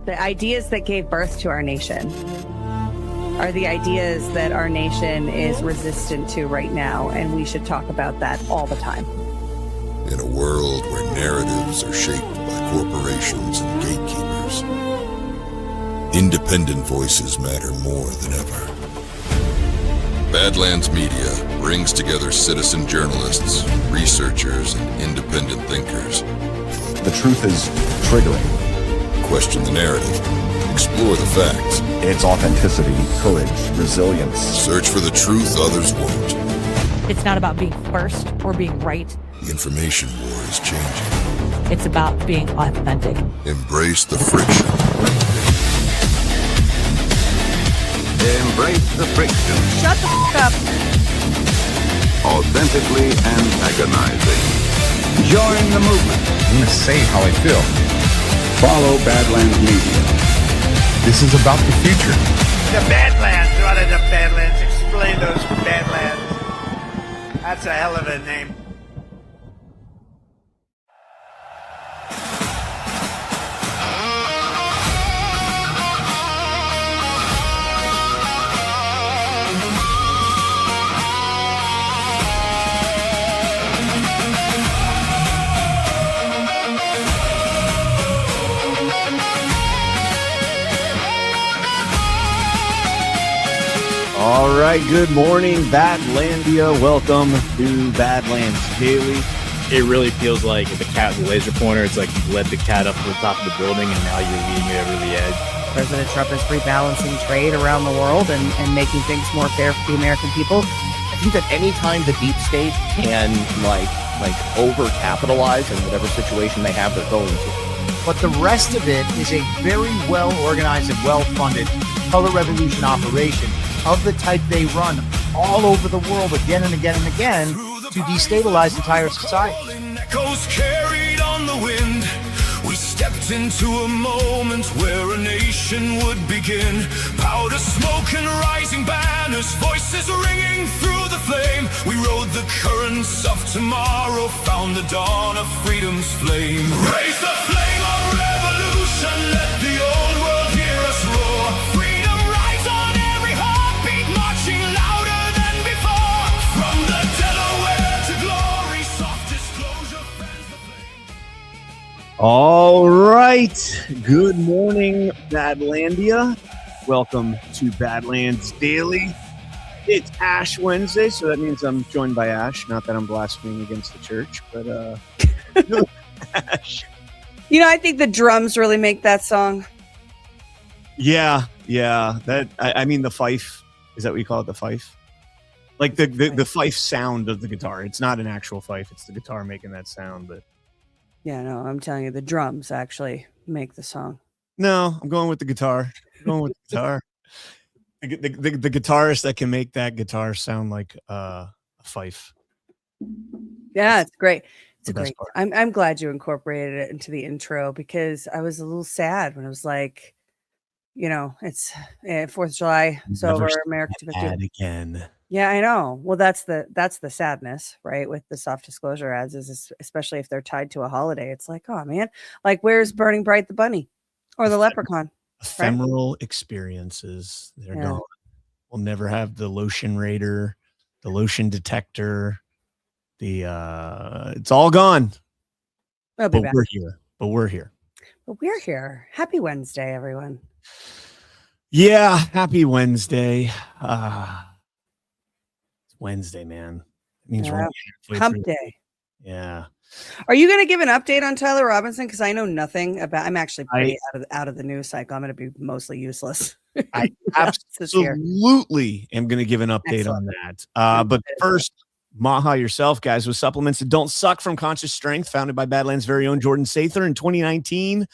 The ideas that gave birth to our nation are the ideas that our nation is resistant to right now, and we should talk about that all the time. In a world where narratives are shaped by corporations and gatekeepers, independent voices matter more than ever. Badlands Media brings together citizen journalists, researchers, and independent thinkers. The truth is triggering. Question the narrative. Explore the facts. It's authenticity, courage, resilience. Search for the truth others won't. It's not about being first or being right. The information war is changing. It's about being authentic. Embrace the friction. Embrace the friction. Shut the f*** up. Authentically antagonizing. Join the movement. I'm going to say how I feel. Follow Badlands Media. This is about the future. The Badlands. What are the Badlands? Explain those Badlands. That's a hell of a name. All right, good morning, Badlandia. Welcome to Badlands Daily. It really feels like the cat with the laser pointer. It's like you led the cat up to the top of the building and now you're leading it over the edge. President Trump is rebalancing trade around the world and making things more fair for the American people. I think that anytime the deep state can like over-capitalize in whatever situation they have, they're going to. But the rest of it is a very well-organized and well-funded color revolution operation of the type they run all over the world again and again and again to destabilize entire society. Echoes carried on the wind. We stepped into a moment where a nation would begin. Powder smoke and rising banners, voices ringing through the flame. We rode the currents of tomorrow, found the dawn of freedom's flame. Raise the flame of revolution, let the old world hear us roar. Freedom rise on every heartbeat, marching louder than before. From the Delaware to glory, soft disclosure fans the flame. All right, good morning, Badlandia. Welcome to Badlands Daily. It's Ash Wednesday, so that means I'm joined by Ash. Not that I'm blaspheming against the church, but Ash. You know, I think the drums really make that song. Yeah. That I mean the fife. Is that what you call it? The fife? Like the fife sound of the guitar. It's not an actual fife. It's the guitar making that sound. But Yeah, no, I'm telling you, the drums actually make the song. no, I'm going with the guitar. The guitarist that can make that guitar sound like a fife. Yeah, it's great. It's The a best great. part. I'm glad you incorporated it into the intro because I was a little sad when it was like, you know, it's 4th of July. It's Never over. say America that again. Yeah, I know. Well, that's the sadness, right? With the soft disclosure ads, is especially if they're tied to a holiday. It's like, oh man, like where's Burning Bright the bunny or the leprechaun? Ephemeral experiences. They're Yeah. gone. We'll never have the lotion raider, the lotion detector. It's all gone. We'll be But back. we're here. But we're here. Happy Wednesday, everyone. Yeah, happy Wednesday. It's Wednesday, man. It means we're Yeah. halfway Hump through. day. Yeah. Are you going to give an update on Tyler Robinson? Because I know nothing about. I'm actually pretty I- out of the news cycle. I'm going to be mostly useless. I This year. absolutely am going to give an update on that. But first, Maha yourself, guys, with supplements that don't suck from Conscious Strength, founded by Badlands' very own Jordan Sather in 2019.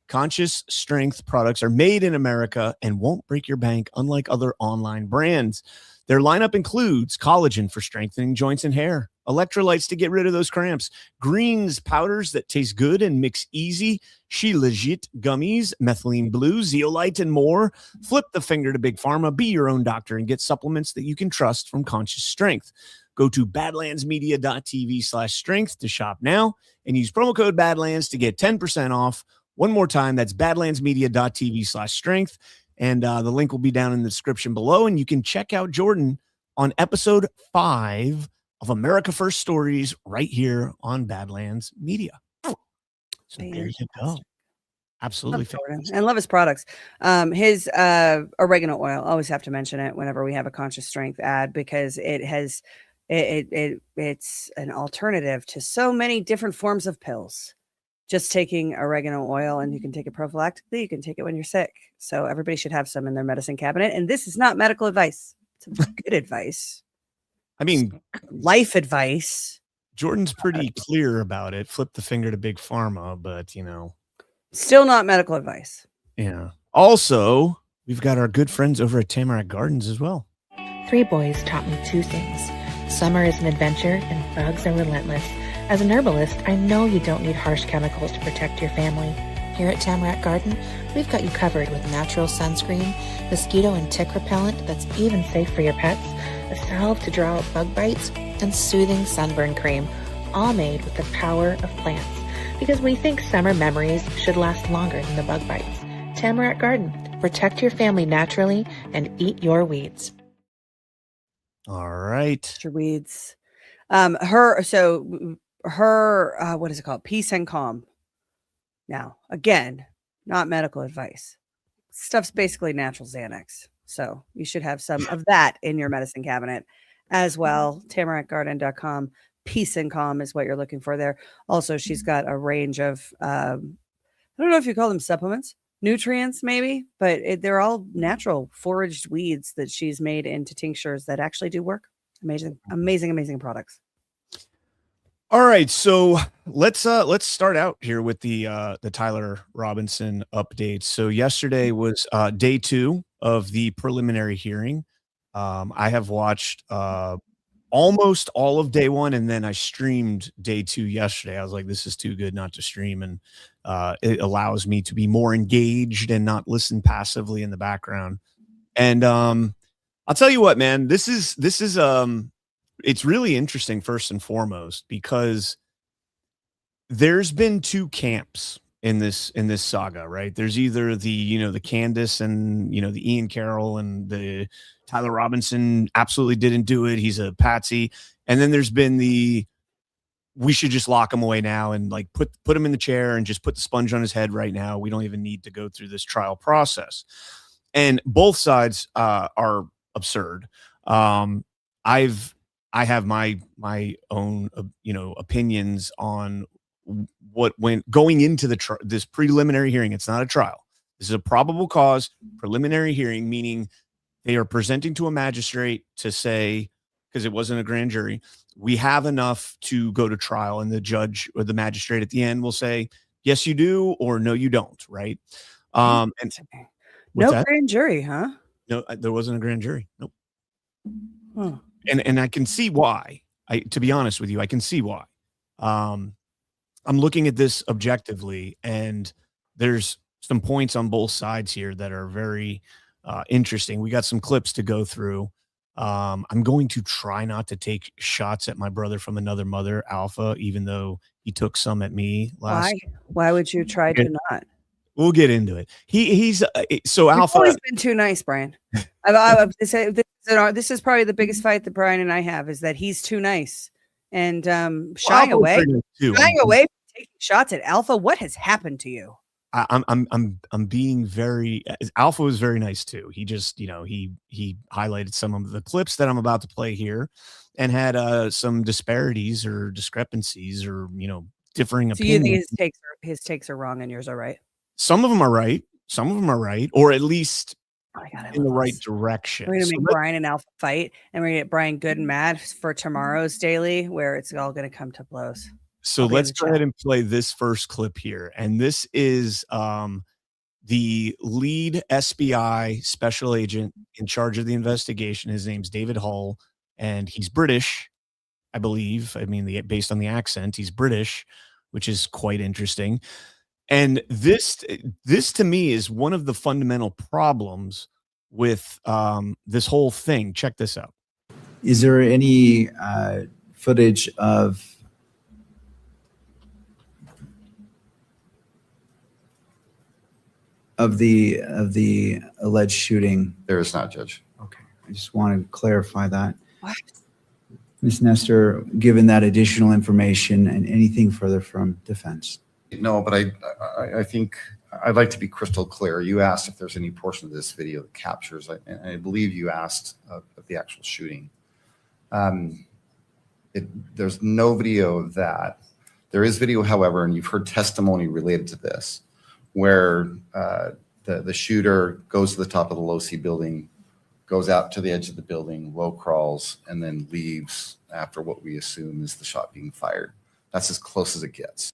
Conscious Strength products are made in America and won't break your bank, unlike other online brands. Their lineup includes collagen for strengthening joints and hair, electrolytes to get rid of those cramps, greens powders that taste good and mix easy, She Legit gummies, methylene blue, zeolite, and more. Flip the finger to Big Pharma, be your own doctor, and get supplements that you can trust from Conscious Strength. Go to badlandsmedia.tv/strength to shop now and use promo code Badlands to get 10% off One more time, that's badlandsmedia.tv/strength. And the link will be down in the description below. And you can check out Jordan on episode 5 of America First Stories right here on Badlands Media. So there you go. Absolutely. And love his products. His oregano oil, always have to mention it whenever we have a Conscious Strength ad, because it's an alternative to so many different forms of pills. Just taking oregano oil, and you can take it prophylactically. You can take it when you're sick. So everybody should have some in their medicine cabinet. And this is not medical advice. It's good advice. I mean, life advice. Jordan's pretty clear about it. Flip the finger to Big Pharma, but still not medical advice. Yeah. Also, we've got our good friends over at Tamarac Gardens as well. 3 boys taught me 2 things. Summer is an adventure and bugs are relentless. As an herbalist, I know you don't need harsh chemicals to protect your family. Here at Tamarac Garden, we've got you covered with natural sunscreen, mosquito and tick repellent that's even safe for your pets, a salve to draw out bug bites, and soothing sunburn cream, all made with the power of plants. Because we think summer memories should last longer than the bug bites. Tamarac Garden. Protect your family naturally and eat your weeds. All right. Your weeds. Her what is it called? Peace and Calm. Now, again, not medical advice. Stuff's basically natural Xanax. So you should have some of that in your medicine cabinet as well. TamaracGarden.com. Peace and Calm is what you're looking for there. Also, she's got a range of, I don't know if you call them supplements, nutrients maybe, but they're all natural foraged weeds that she's made into tinctures that actually do work. Amazing, amazing, amazing products. All right, so let's start out here with the Tyler Robinson updates. So yesterday was day 2 of the preliminary hearing. I have watched almost all of day 1, and then I streamed day 2 yesterday. I was like, this is too good not to stream, and it allows me to be more engaged and not listen passively in the background. And I'll tell you what, man, this is it's really interesting, first and foremost, because there's been 2 camps in this saga, right? There's either the Candace and the Ian Carroll and the Tyler Robinson absolutely didn't do it, he's a patsy, and then there's been we should just lock him away now and like put him in the chair and just put the sponge on his head right now. We don't even need to go through this trial process. And both sides are absurd. I have my own opinions on what went going into this preliminary hearing. It's not a trial. This is a probable cause preliminary hearing, meaning they are presenting to a magistrate to say, because it wasn't a grand jury, we have enough to go to trial, and the judge or the magistrate at the end will say, yes, you do, or no, you don't, right? And no grand jury, huh? No, there wasn't a grand jury. Nope. Huh. And I can see why. To be honest with you, I can see why. I'm looking at this objectively, and there's some points on both sides here that are very interesting. We got some clips to go through. I'm going to try not to take shots at my brother from another mother, Alpha, even though he took some at me last. Why would you try to not? We'll get into it. He's so You've Alpha. always been too nice, Brian. I would say this is probably the biggest fight that Brian and I have, is that he's too nice and shying away from taking shots at Alpha. What has happened to you? I'm being very. Alpha was very nice too. He just he highlighted some of the clips that I'm about to play here, and had some disparities or discrepancies or differing opinions. You think his takes are wrong and yours are right? Some of them are right. Some of them are right, or at least in the right direction. We're gonna make Brian and Alpha fight, and we're gonna get Brian good and mad for tomorrow's daily, where it's all gonna come to blows. So let's go ahead and play this first clip here, and this is the lead SBI special agent in charge of the investigation. His name's David Hull, and he's British, I believe. I mean, based on the accent, he's British, which is quite interesting. And this to me is one of the fundamental problems with this whole thing. Check this out. Is there any footage of of the alleged shooting? There is not, Judge. Okay, I just wanted to clarify that. What? Ms. Nestor, given that additional information and anything further from defense? No, but I think I'd like to be crystal clear. You asked if there's any portion of this video that captures, and I believe you asked of the actual shooting. There's no video of that. There is video, however, and you've heard testimony related to this, where the shooter goes to the top of the low-C building, goes out to the edge of the building, low crawls, and then leaves after what we assume is the shot being fired. That's as close as it gets.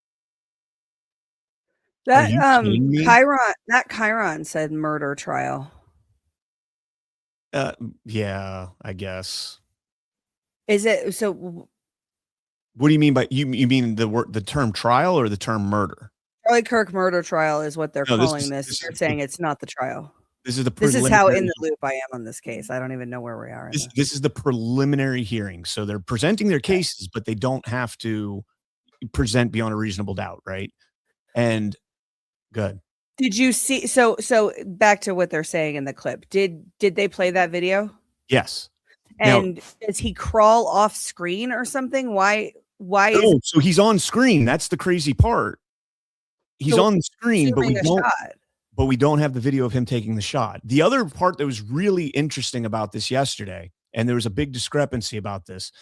That Chiron said murder trial. Yeah, I guess. Is it so? What do you mean by you mean the term trial or the term murder? Charlie Kirk murder trial is what they're calling this. They're saying it's not the trial. This is how in the loop I am on this case. I don't even know where we are. This is the preliminary hearing. So they're presenting their cases, but they don't have to present beyond a reasonable doubt, right? And good. Did you see? So back to what they're saying in the clip. Did they play that video? Yes. And now, does he crawl off screen or something? Why? No, so he's on screen. That's the crazy part. He's on the screen, but we don't have the video of him taking the shot. The other part that was really interesting about this yesterday, and there was a big discrepancy about this,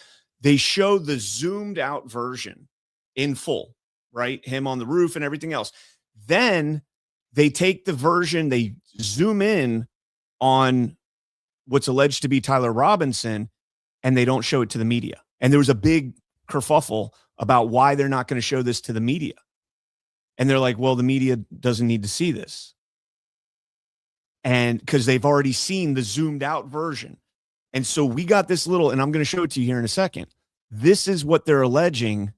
they showed the zoomed out version in full, right? Him on the roof and everything else. Then they take the version, they zoom in on what's alleged to be Tyler Robinson, and they don't show it to the media. And there was a big kerfuffle about why they're not going to show this to the media. And they're like, well, the media doesn't need to see this. And because they've already seen the zoomed out version. And so we got this little, and I'm going to show it to you here in a second. This is what they're alleging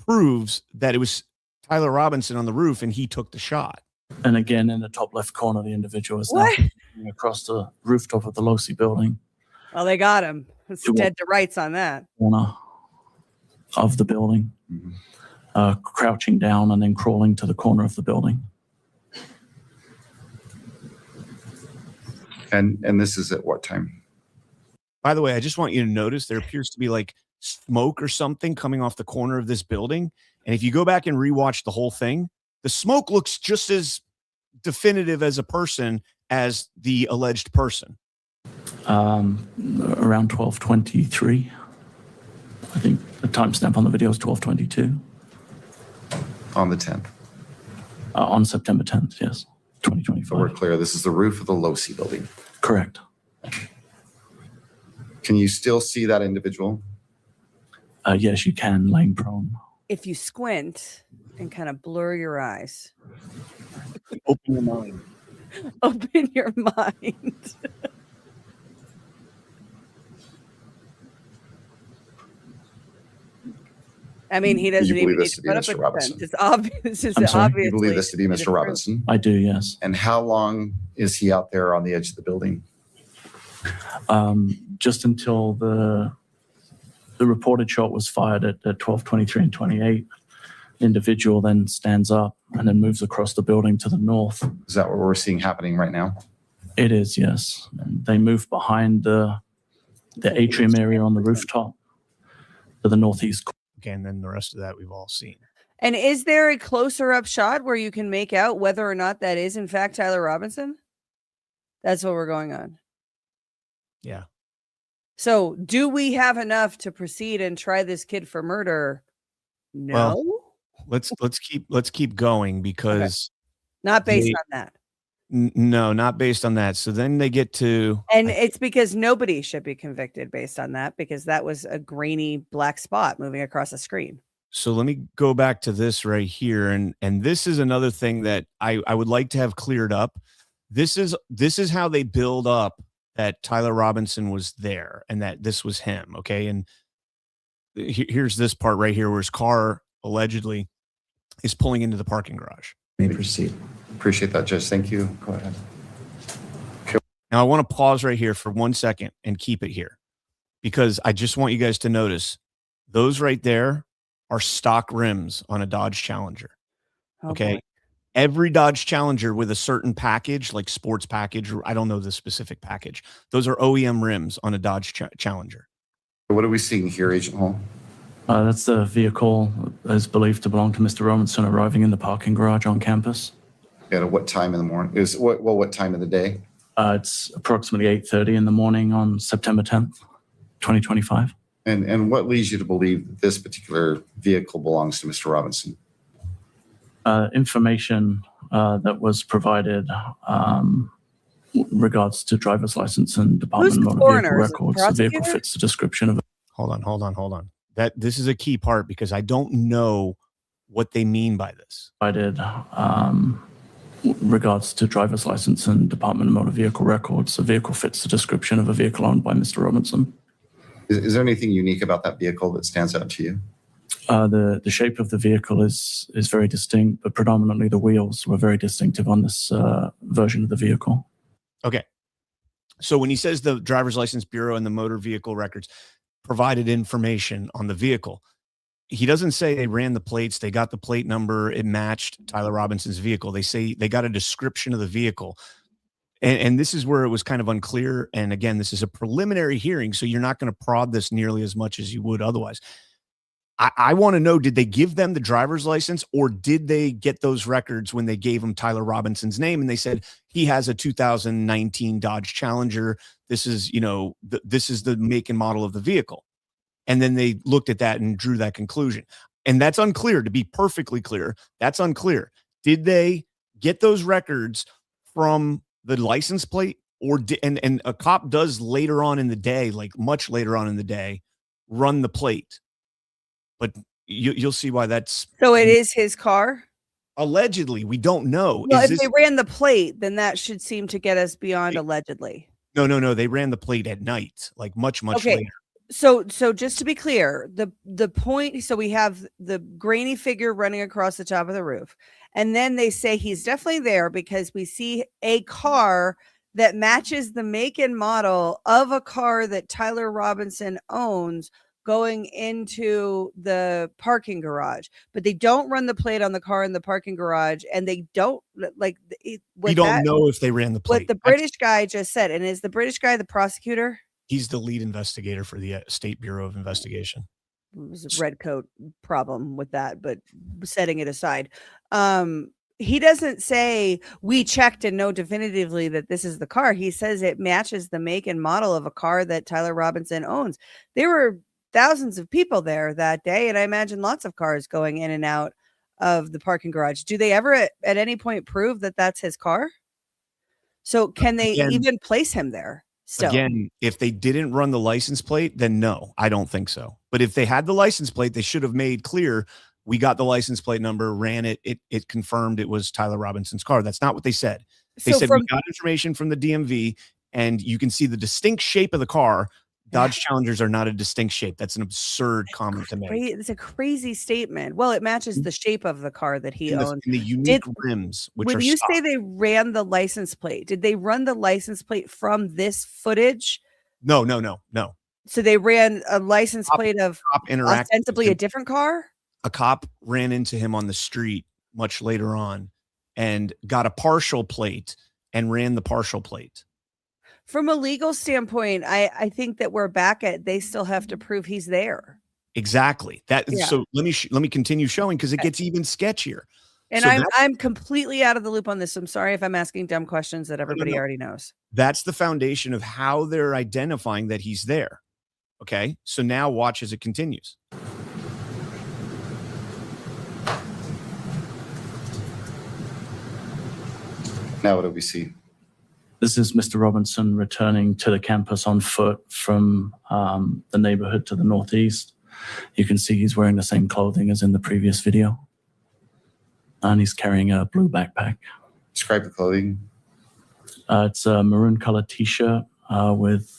proves that it was Tyler Robinson on the roof and he took the shot. And again, in the top left corner, the individual is now across the rooftop of the low-C building. Well, they got him. It's dead to rights on that. Corner of the building, crouching down and then crawling to the corner of the building. And this is at what time? By the way, I just want you to notice there appears to be like smoke or something coming off the corner of this building. And if you go back and rewatch the whole thing, the smoke looks just as definitive as a person as the alleged person. Around 12:23. I think the timestamp on the video is 12:22. On the 10th? On September 10th, yes, 2025. So we're clear, this is the roof of the low-C building. Correct. Can you still see that individual? Yes, you can, laying prone. If you squint and kind of blur your eyes. Open your mind. Open your mind. I mean, he doesn't even need to put up a defense. It's obvious. You believe this to be Mr. Robinson? I do, yes. And how long is he out there on the edge of the building? Just until the reported shot was fired at 12:23 and 28. The individual then stands up and then moves across the building to the north. Is that what we're seeing happening right now? It is, yes. And they move behind the atrium area on the rooftop to the northeast. Okay, and then the rest of that we've all seen. And is there a closer up shot where you can make out whether or not that is in fact Tyler Robinson? That's what we're going on. Yeah. So do we have enough to proceed and try this kid for murder? No. Well, let's keep going because not based on that. No, not based on that. So then they get to, and it's because nobody should be convicted based on that, because that was a grainy black spot moving across the screen. So let me go back to this right here. And this is another thing that I would like to have cleared up. This is how they build up that Tyler Robinson was there and that this was him. Okay. And here's this part right here where his car allegedly is pulling into the parking garage. May proceed. Appreciate that, Judge. Thank you. Go ahead. Now I want to pause right here for 1 second and keep it here because I just want you guys to notice those right there are stock rims on a Dodge Challenger. Okay. Every Dodge Challenger with a certain package, like sports package, or I don't know the specific package. Those are OEM rims on a Dodge Challenger. What are we seeing here, Agent Hall? That's the vehicle that is believed to belong to Mr. Robinson arriving in the parking garage on campus. At what time in the morning? What time of the day? It's approximately 8:30 in the morning on September 10th, 2025. And what leads you to believe that this particular vehicle belongs to Mr. Robinson? Information that was provided regards to driver's license and Department of Motor Vehicle Records. The vehicle fits the description of it. Hold on. This is a key part because I don't know what they mean by this. Provided regards to driver's license and Department of Motor Vehicle Records. The vehicle fits the description of a vehicle owned by Mr. Robinson. Is there anything unique about that vehicle that stands out to you? The shape of the vehicle is very distinct, but predominantly the wheels were very distinctive on this version of the vehicle. Okay. So when he says the Driver's License Bureau and the Motor Vehicle Records provided information on the vehicle, he doesn't say they ran the plates, they got the plate number, it matched Tyler Robinson's vehicle. They say they got a description of the vehicle. And this is where it was kind of unclear. And again, this is a preliminary hearing, so you're not going to prod this nearly as much as you would otherwise. I want to know, did they give them the driver's license, or did they get those records when they gave him Tyler Robinson's name and they said he has a 2019 Dodge Challenger? This is, this is the make and model of the vehicle. And then they looked at that and drew that conclusion. And that's unclear. To be perfectly clear, that's unclear. Did they get those records from the license plate, or and a cop does later on in the day, like much later on in the day, run the plate? But you'll see why that's... So it is his car? Allegedly. We don't know. Well, if they ran the plate, then that should seem to get us beyond allegedly. No. They ran the plate at night, like much later. So just to be clear, the point, so we have the grainy figure running across the top of the roof. And then they say he's definitely there because we see a car that matches the make and model of a car that Tyler Robinson owns going into the parking garage, but they don't run the plate on the car in the parking garage, and they don't we don't know if they ran the plate. What the British guy just said, and is the British guy the prosecutor? He's the lead investigator for the State Bureau of Investigation. It was a red coat problem with that, but setting it aside, he doesn't say we checked and know definitively that this is the car. He says it matches the make and model of a car that Tyler Robinson owns. There were thousands of people there that day, and I imagine lots of cars going in and out of the parking garage. Do they ever at any point prove that that's his car? So can they even place him there still? Again, if they didn't run the license plate, then no, I don't think so. But if they had the license plate, they should have made clear, we got the license plate number, ran it, it confirmed it was Tyler Robinson's car. That's not what they said. They said we got information from the DMV, and you can see the distinct shape of the car. Dodge Challengers are not a distinct shape. That's an absurd comment to make. It's a crazy statement. Well, it matches the shape of the car that he owns. And the unique rims, which when you say they ran the license plate, did they run the license plate from this footage? No. So they ran a license plate of ostensibly a different car? A cop ran into him on the street much later on and got a partial plate and ran the partial plate. From a legal standpoint, I think that we're back at they still have to prove he's there. Exactly. So let me continue showing, because it gets even sketchier. And so I'm completely out of the loop on this. I'm sorry if I'm asking dumb questions that everybody already knows. That's the foundation of how they're identifying that he's there. Okay. So now watch as it continues. Now what do we see? This is Mr. Robinson returning to the campus on foot from the neighborhood to the northeast. You can see he's wearing the same clothing as in the previous video. And he's carrying a blue backpack. Describe the clothing. It's a maroon colored t-shirt with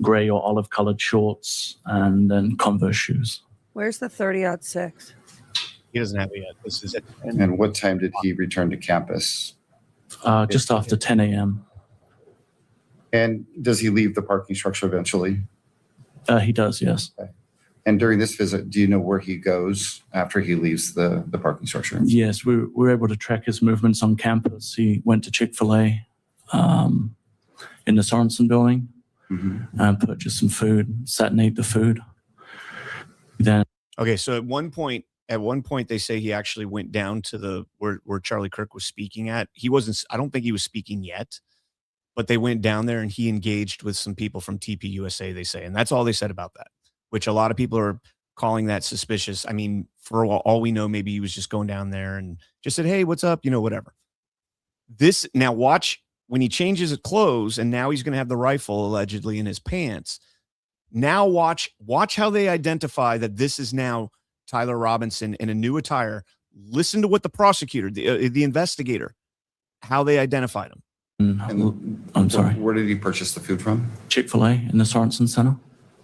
gray or olive colored shorts and then Converse shoes. Where's the 30-06? He doesn't have it yet. This is it. And what time did he return to campus? Just after 10 a.m. And does he leave the parking structure eventually? He does, yes. Okay. And during this visit, do you know where he goes after he leaves the parking structure? Yes, we were able to track his movements on campus. He went to Chick-fil-A in the Sorensen building and purchased some food, sat and ate the food. Then, okay, so at one point they say he actually went down to where Charlie Kirk was speaking at. He wasn't, I don't think he was speaking yet, but they went down there and he engaged with some people from TP USA, they say. And that's all they said about that, which a lot of people are calling that suspicious. I mean, for all we know, maybe he was just going down there and just said, hey, what's up? You know, whatever. This, now watch when he changes his clothes and now he's going to have the rifle allegedly in his pants. Now watch how they identify that this is now Tyler Robinson in a new attire. Listen to what the prosecutor, the investigator, how they identified him. I'm sorry. Where did he purchase the food from? Chick-fil-A in the Sorensen Center.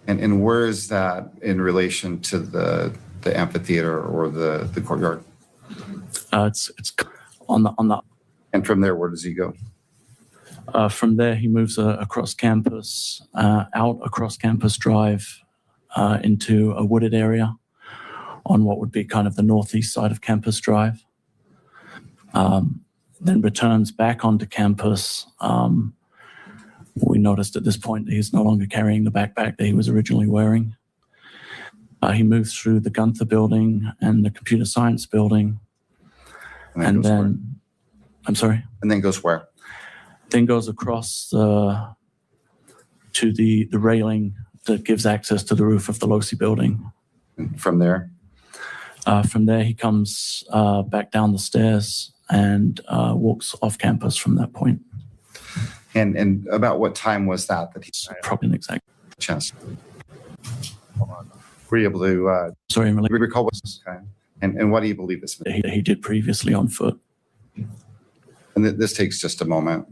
And where is that in relation to the amphitheater or the courtyard? It's on the. And from there, where does he go? From there, he moves across campus, out across Campus Drive into a wooded area on what would be kind of the northeast side of Campus Drive. Then returns back onto campus. We noticed at this point that he's no longer carrying the backpack that he was originally wearing. He moves through the Gunther building and the computer science building. And then, I'm sorry? And then goes where? Then goes across to the railing that gives access to the roof of the Losi building. And from there? From there, he comes back down the stairs and walks off campus from that point. And about what time was that he probably an exact chance? Were you able to sorry, recall what and what do you believe this means? He did previously on foot. And this takes just a moment.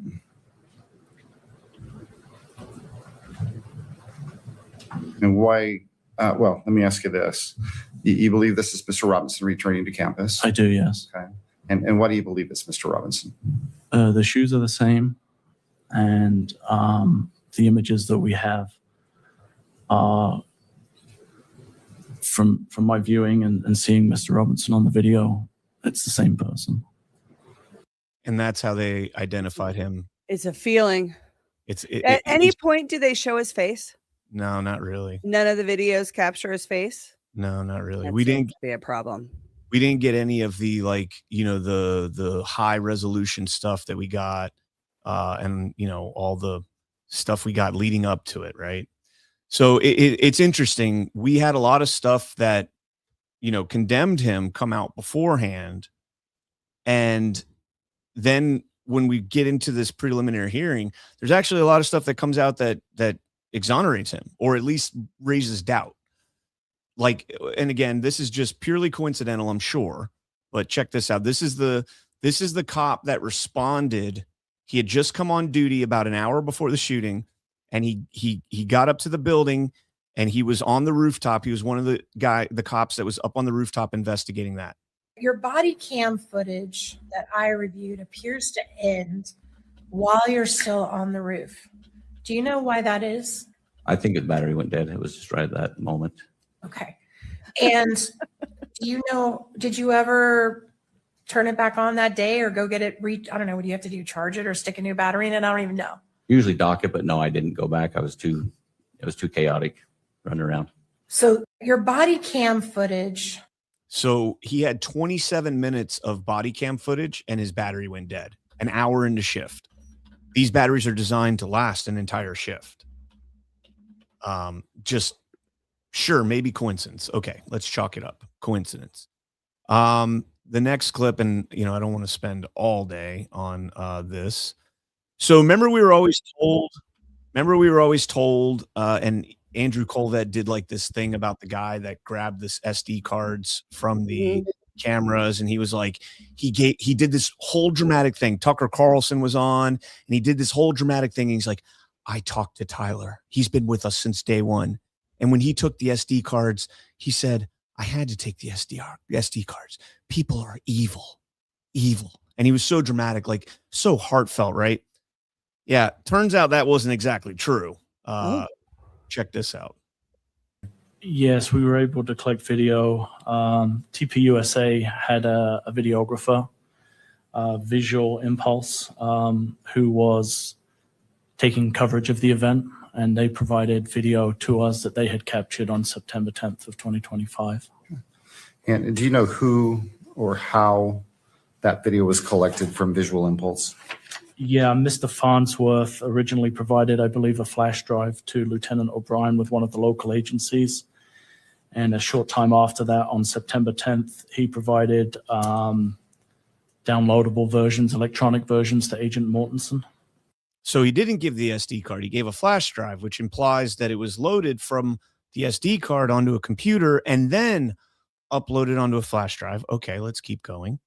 And why? Well, let me ask you this: you believe this is Mr. Robinson returning to campus? I do, yes. Okay. And why do you believe it's Mr. Robinson? The shoes are the same, and the images that we have are from my viewing and seeing Mr. Robinson on the video. It's the same person. And that's how they identified him. It's a feeling. At any point, do they show his face? No, not really. None of the videos capture his face? No, not really. That We seems didn't to be a problem. We didn't get any of the, like, you know, the high resolution stuff that we got, and, you know, all the stuff we got leading up to it, right? So it's interesting. We had a lot of stuff that, you know, condemned him come out beforehand, and then when we get into this preliminary hearing, there's actually a lot of stuff that comes out that exonerates him, or at least raises doubt. Like, and again, this is just purely coincidental, I'm sure, but check this out. This is the cop that responded. He had just come on duty about an hour before the shooting, and he got up to the building, and he was on the rooftop. He was one of the cops that was up on the rooftop investigating that. Your body cam footage that I reviewed appears to end while you're still on the roof. Do you know why that is? I think his battery went dead. It was just right at that moment. Okay. And do you know, did you ever turn it back on that day or go get it? I don't know. What do you have to do? Charge it or stick a new battery in it? I don't even know. Usually dock it, but no, I didn't go back. It was too chaotic running around. So your body cam footage. So he had 27 minutes of body cam footage and his battery went dead an hour into shift. These batteries are designed to last an entire shift. Just sure, maybe coincidence. Okay, let's chalk it up. Coincidence. The next clip, and you know, I don't want to spend all day on this. So remember we were always told, and Andrew Colvett did like this thing about the guy that grabbed this SD cards from the cameras, and he was like, he did this whole dramatic thing. Tucker Carlson was on, and he did this whole dramatic thing, and he's like, I talked to Tyler. He's been with us since day one. And when he took the SD cards, he said, I had to take the SD cards. People are evil. And he was so dramatic, like so heartfelt, right? Yeah, turns out that wasn't exactly true. Check this out. Yes, we were able to collect video. TPUSA had a videographer, Visual Impulse, who was taking coverage of the event, and they provided video to us that they had captured on September 10th of 2025. And do you know who or how that video was collected from Visual Impulse? Yeah, Mr. Farnsworth originally provided, I believe, a flash drive to Lieutenant O'Brien with one of the local agencies. And a short time after that, on September 10th, he provided downloadable versions, electronic versions to Agent Mortensen. So he didn't give the SD card. He gave a flash drive, which implies that it was loaded from the SD card onto a computer and then uploaded onto a flash drive. Okay, let's keep going.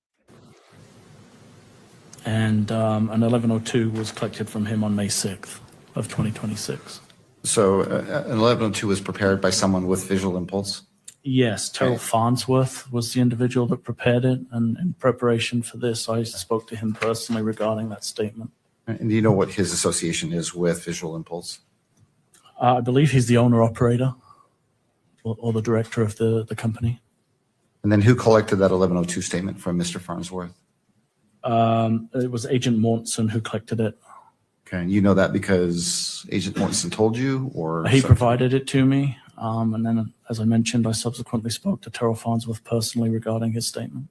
And an 1102 was collected from him on May 6th of 2026. So an 1102 was prepared by someone with Visual Impulse? Yes, Terrell Farnsworth was the individual that prepared it. And in preparation for this, I spoke to him personally regarding that statement. And do you know what his association is with Visual Impulse? I believe he's the owner-operator or the director of the company. And then who collected that 1102 statement from Mr. Farnsworth? It was Agent Mortensen who collected it. Okay, and you know that because Agent Mortensen told you, or he provided it to me. And then, as I mentioned, I subsequently spoke to Terrell Farnsworth personally regarding his statement.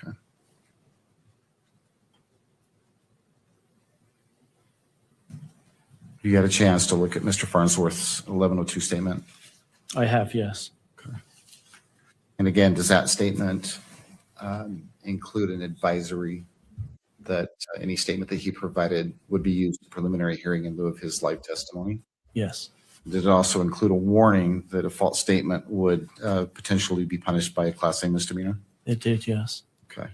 Okay. You got a chance to look at Mr. Farnsworth's 1102 statement? I have, yes. Okay. And again, does that statement include an advisory that any statement that he provided would be used in preliminary hearing in lieu of his live testimony? Yes. Did it also include a warning that a false statement would potentially be punished by a Class A misdemeanor? It did, yes. Okay.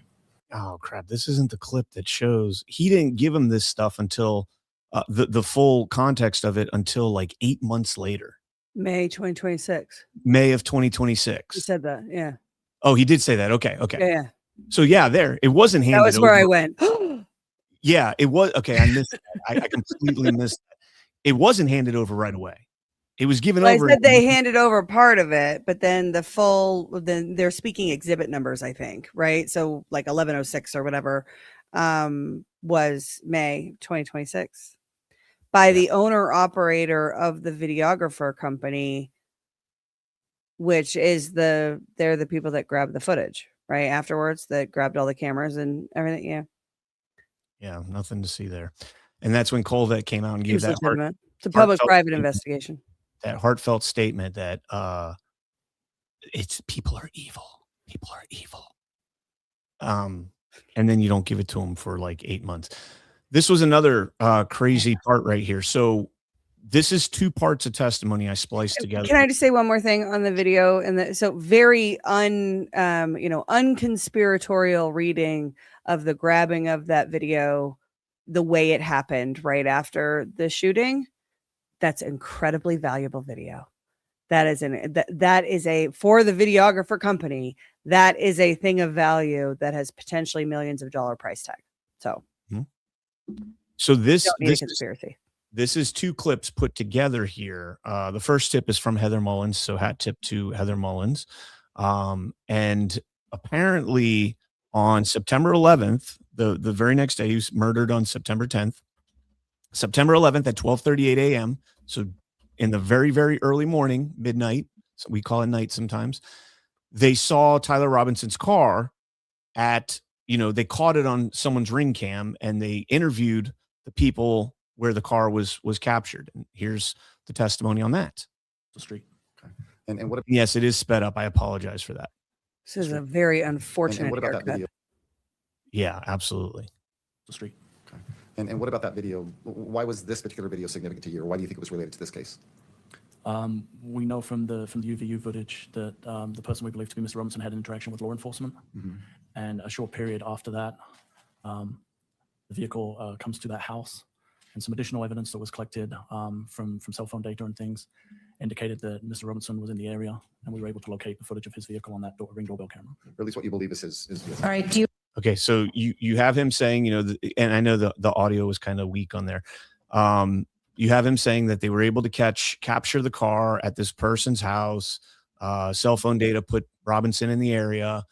Oh, crap. This isn't the clip that shows. He didn't give him this stuff until the full context of it until like 8 months later. May 2026. May of 2026. You said that, yeah. Oh, he did say that. Okay, okay. Yeah, yeah. So yeah, there. It wasn't handed over. That was where I went. Yeah, it was. Okay, I missed that. I completely missed that. It wasn't handed over right away. It was given over. I said they handed over part of it, but then then they're speaking exhibit numbers, I think, right? So like 1106 or whatever was May 2026 by the owner operator of the videographer company, which is they're the people that grabbed the footage, right? Afterwards, that grabbed all the cameras and everything. Yeah. Yeah, nothing to see there. And that's when Colvett came out and gave that it's a public-private investigation. That heartfelt statement that it's people are evil. People are evil. And then you don't give it to them for like 8 months. This was another crazy part right here. So this is 2 parts of testimony I spliced together. Can I just say one more thing on the video? And so very unconspiratorial reading of the grabbing of that video, the way it happened right after the shooting. That's incredibly valuable video. That is a for the videographer company. That is a thing of value that has potentially millions of dollar price tag. So, so this conspiracy. This is 2 clips put together here. The first tip is from Heather Mullins. So hat tip to Heather Mullins. And apparently on September 11th, the very next day, he was murdered on September 10th. September 11th at 12:38 a.m. So in the very, very early morning, midnight, so we call it night sometimes, they saw Tyler Robinson's car they caught it on someone's ring cam, and they interviewed the people where the car was captured. And here's the testimony on that. The street. Okay. And what? Yes, it is sped up. I apologize for that. This is a very unfortunate and what about haircut. that video? Yeah, absolutely. The street. Okay. And what about that video? Why was this particular video significant to you? Or why do you think it was related to this case? We know from the UVU footage that the person we believe to be Mr. Robinson had an interaction with law enforcement. Mm-hmm. And a short period after that, the vehicle comes to that house. And some additional evidence that was collected from cell phone data and things indicated that Mr. Robinson was in the area, and we were able to locate the footage of his vehicle on that ring doorbell camera. Or at least what you believe is his. All right. Do you? Okay, so you have him saying, and I know the audio was kind of weak on there. You have him saying that they were able to capture the car at this person's house. cell phone data put Robinson in the area.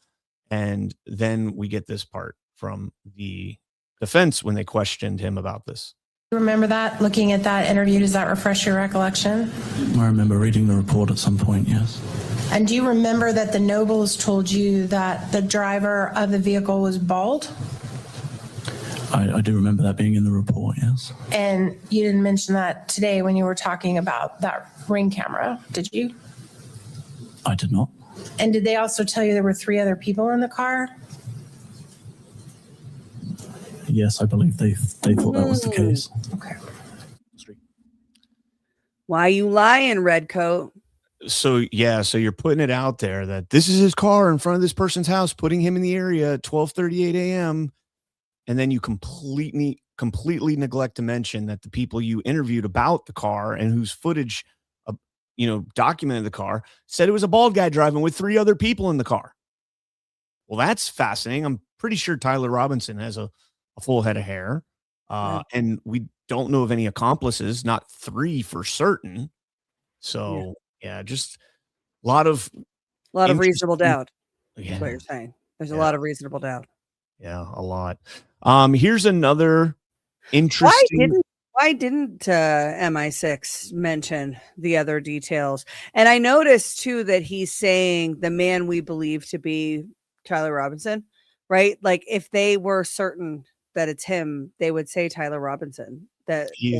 And then we get this part from the defense when they questioned him about this. Remember that? Looking at that interview, does that refresh your recollection? I remember reading the report at some point, yes. And do you remember that the Nobles told you that the driver of the vehicle was bald? I do remember that being in the report, yes. And you didn't mention that today when you were talking about that ring camera, did you? I did not. And did they also tell you there were 3 other people in the car? Yes, I believe they thought that was the case. Okay. Why you lying, Redcoat? So you're putting it out there that this is his car in front of this person's house, putting him in the area at 12:38 a.m. And then you completely neglect to mention that the people you interviewed about the car and whose footage, documented the car said it was a bald guy driving with 3 other people in the car. Well, that's fascinating. I'm pretty sure Tyler Robinson has a full head of hair. And we don't know of any accomplices, not 3 for certain. So just a lot of reasonable doubt. Yeah. That's what you're saying. There's a lot of reasonable doubt. Yeah, a lot. Here's another interesting. Why didn't MI6 mention the other details? And I noticed too that he's saying the man we believe to be Tyler Robinson, right? Like if they were certain that it's him, they would say Tyler Robinson. He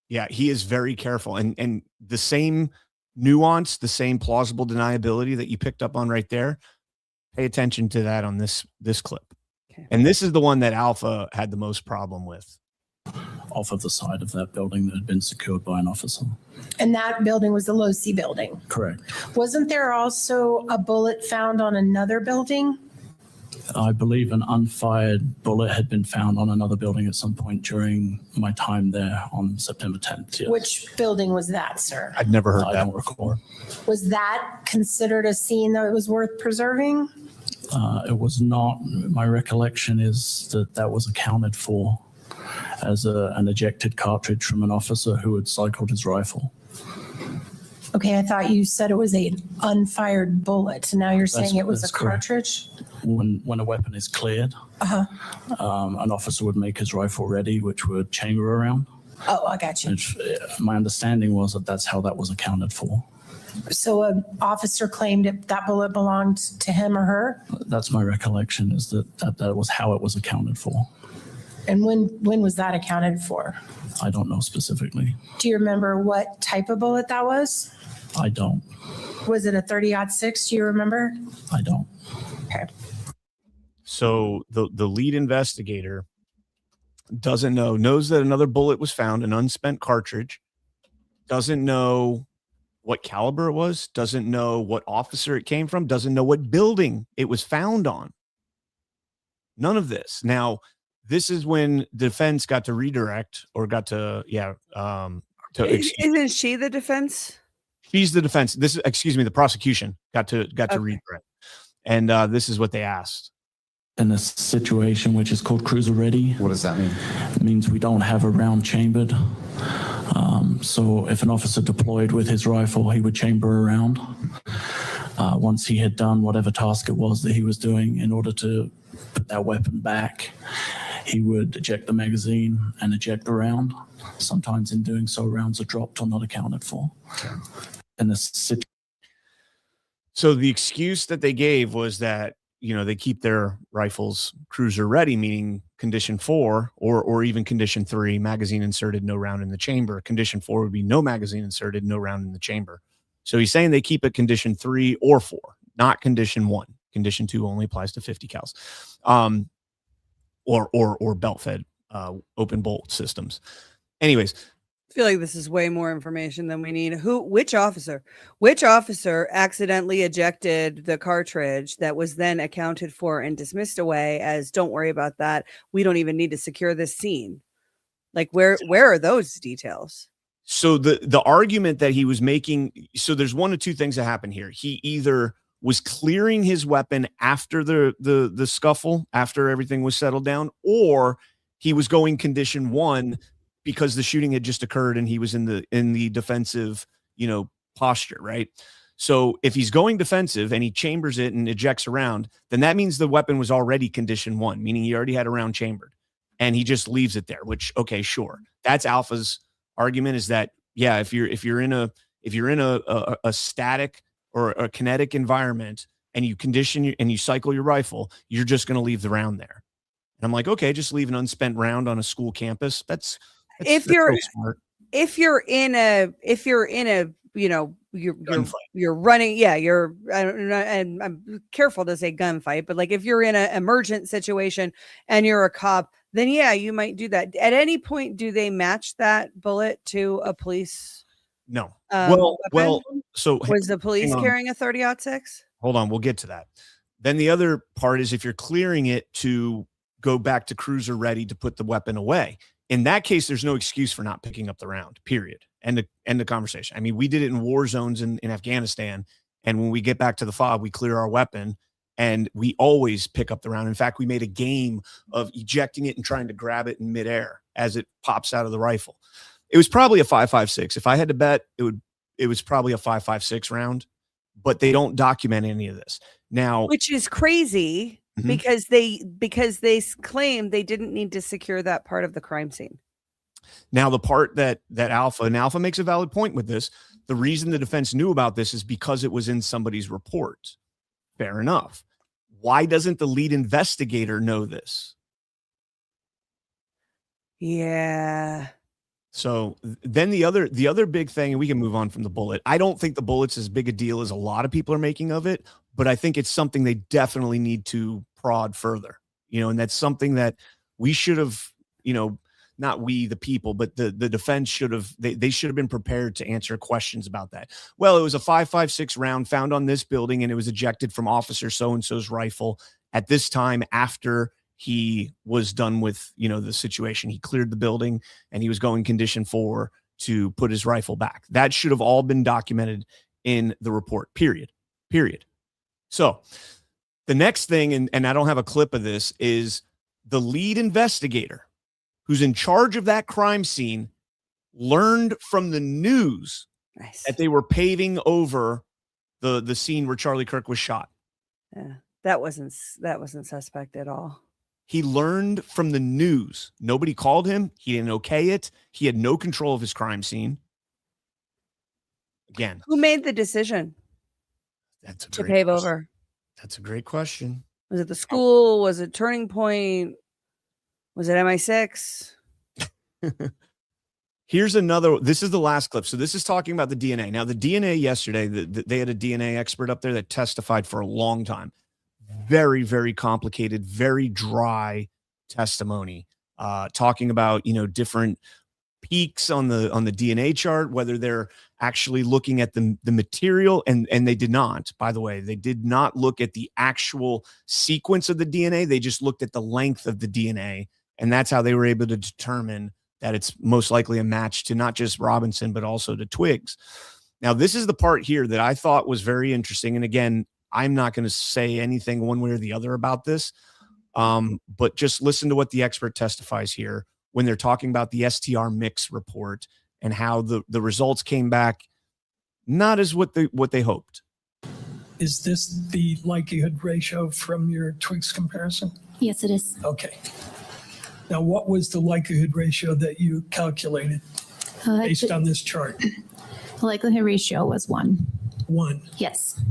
is very careful, and the same nuance, the same plausible deniability that you picked up on right there. Pay attention to that on this clip. Okay. And this is the one that Alpha had the most problem with. Off of the side of that building that had been secured by an officer. And that building was the Low-C building. Correct. Wasn't there also a bullet found on another building? I believe an unfired bullet had been found on another building at some point during my time there on September 10th. Yes. Which building was that, sir? I'd never heard that. I don't recall. Was that considered a scene that was worth preserving? It was not. My recollection is that was accounted for as an ejected cartridge from an officer who had cycled his rifle. Okay, I thought you said it was an unfired bullet. Now you're saying it was a cartridge? When a weapon is cleared, an officer would make his rifle ready, which would chamber around. Oh, I got you. And my understanding was that's how that was accounted for. So an officer claimed that bullet belonged to him or her? That's my recollection, is that was how it was accounted for. And when was that accounted for? I don't know specifically. Do you remember what type of bullet that was? I don't. Was it a 30-06? Do you remember? I don't. Okay. So the lead investigator knows that another bullet was found, an unspent cartridge, doesn't know what caliber it was, doesn't know what officer it came from, doesn't know what building it was found on. None of this. Now, this is when defense got to redirect or got to, isn't she the defense? She's the defense. The prosecution got to redirect. And this is what they asked. In a situation which is called cruiser ready. What does that mean? It means we don't have a round chambered. So if an officer deployed with his rifle, he would chamber a round. Once he had done whatever task it was that he was doing in order to put that weapon back, he would eject the magazine and eject the round. Sometimes in doing so, rounds are dropped or not accounted for. In this situation. So the excuse that they gave was that, they keep their rifles cruiser ready, meaning condition 4 or even condition 3, magazine inserted, no round in the chamber. Condition 4 would be no magazine inserted, no round in the chamber. So he's saying they keep it condition 3 or 4, not condition 1. Condition 2 only applies to 50 cals. Or belt fed open bolt systems. Anyways, I feel like this is way more information than we need. Which officer accidentally ejected the cartridge that was then accounted for and dismissed away as don't worry about that. We don't even need to secure this scene. Like where are those details? So the argument that he was making, so there's one of two things that happened here. He either was clearing his weapon after the scuffle, after everything was settled down, or he was going condition 1 because the shooting had just occurred and he was in the defensive, posture, right? So if he's going defensive and he chambers it and ejects a round, then that means the weapon was already condition 1, meaning he already had a round chambered, and he just leaves it there, which, okay, sure. That's Alpha's argument, is that, yeah, if you're in a static or a kinetic environment and you condition and you cycle your rifle, you're just going to leave the round there. And I'm like, okay, just leave an unspent round on a school campus. That's if real smart. If you're in a, you know, you're running. Yeah. And I'm careful to say gunfight, but like if you're in an emergent situation and you're a cop, then yeah, you might do that. At any point, do they match that bullet to a police? No. Weapon? So Was the police carrying a 30-06? Hold on, we'll get to that. Then the other part is if you're clearing it to go back to cruiser ready to put the weapon away. In that case, there's no excuse for not picking up the round, period. End the conversation. I mean, we did it in war zones in Afghanistan. And when we get back to the fob, we clear our weapon and we always pick up the round. In fact, we made a game of ejecting it and trying to grab it in midair as it pops out of the rifle. It was probably a 5.56. If I had to bet, it was probably a 5.56 round, but they don't document any of this. Now, which is crazy because they claim they didn't need to secure that part of the crime scene. Now, the part that Alpha makes a valid point with this, the reason the defense knew about this is because it was in somebody's report. Fair enough. Why doesn't the lead investigator know this? Yeah. So then the other big thing, and we can move on from the bullet. I don't think the bullet's as big a deal as a lot of people are making of it, but I think it's something they definitely need to prod further, and that's something that we should have, not we, the people, but the defense should have, they should have been prepared to answer questions about that. Well, it was a 5.56 round found on this building and it was ejected from officer so-and-so's rifle at this time after he was done with, the situation. He cleared the building and he was going condition 4 to put his rifle back. That should have all been documented in the report, period. So the next thing, and I don't have a clip of this, is the lead investigator who's in charge of that crime scene learned from the news that they were paving over the scene where Charlie Kirk was shot. Yeah, that wasn't suspect at all. He learned from the news. Nobody called him. He didn't okay it. He had no control of his crime scene. Again, who made the decision to pave over? That's a great question. Was it the school? Was it Turning Point? Was it MI6? Here's another. This is the last clip. So this is talking about the DNA. Now, the DNA yesterday, they had a DNA expert up there that testified for a long time. Very, very complicated, very dry testimony, talking about, different peaks on the DNA chart, whether they're actually looking at the material, and they did not, by the way, they did not look at the actual sequence of the DNA. They just looked at the length of the DNA. And that's how they were able to determine that it's most likely a match to not just Robinson, but also to Twiggs. Now, this is the part here that I thought was very interesting. And again, I'm not going to say anything one way or the other about this, but just listen to what the expert testifies here when they're talking about the STR mix report and how the results came back not as what they hoped. Is this the likelihood ratio from your Twiggs comparison? Yes, it is. Okay. Now, what was the likelihood ratio that you calculated based on this chart? The likelihood ratio was 1. 1. Yes.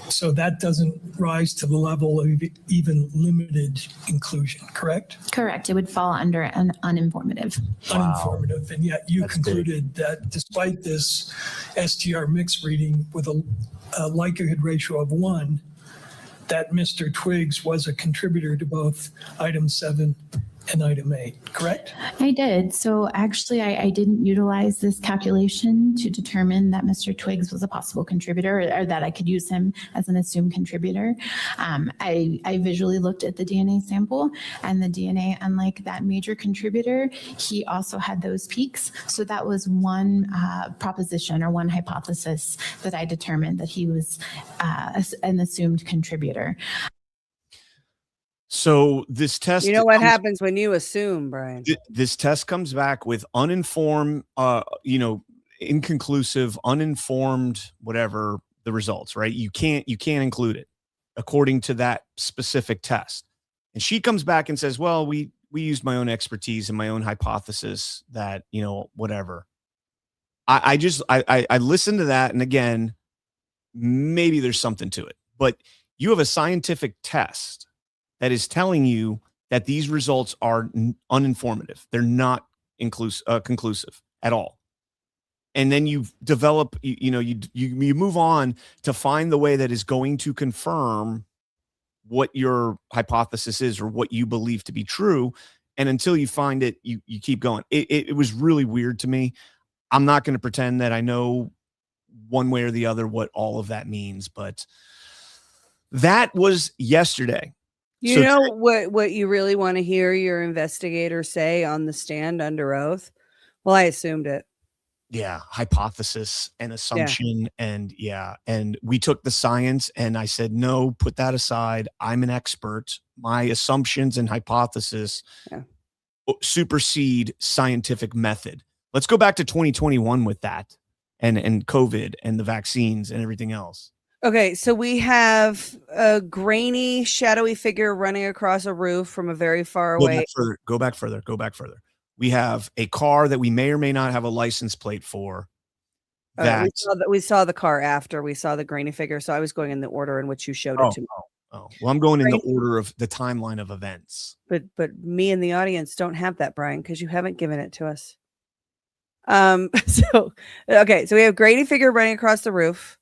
So that doesn't rise to the level of even limited inclusion, correct? Correct. It would fall under an uninformative. Uninformative. And yet you concluded that despite this STR mix reading with a likelihood ratio of 1, that Mr. Twiggs was a contributor to both item 7 and item 8, correct? I did. So actually, I didn't utilize this calculation to determine that Mr. Twiggs was a possible contributor or that I could use him as an assumed contributor. I visually looked at the DNA sample, and the DNA, unlike that major contributor, he also had those peaks. So that was one proposition or one hypothesis that I determined that he was an assumed contributor. So this test, what happens when you assume, Brian? This test comes back with uninformed, inconclusive, uninformed, whatever the results, right? You can't include it according to that specific test. And she comes back and says, well, we used my own expertise and my own hypothesis that, whatever. I listened to that. And again, maybe there's something to it, but you have a scientific test that is telling you that these results are uninformative. They're not conclusive at all. And then you develop, you move on to find the way that is going to confirm what your hypothesis is or what you believe to be true. And until you find it, you keep going. It was really weird to me. I'm not going to pretend that I know one way or the other what all of that means, but that was yesterday. You know what you really want to hear your investigator say on the stand under oath? Well, I assumed it. Yeah, hypothesis and assumption. And we took the science and I said, no, put that aside. I'm an expert. My assumptions and hypothesis supersede scientific method. Let's go back to 2021 with that and COVID and the vaccines and everything else. Okay, so we have a grainy, shadowy figure running across a roof from a very far away. Go back further. We have a car that we may or may not have a license plate for. We saw the car after we saw the grainy figure. So I was going in the order in which you showed it to me. Well, I'm going in the order of the timeline of events. But me and the audience don't have that, Brian, because you haven't given it to us. So we have grainy figure running across the roof.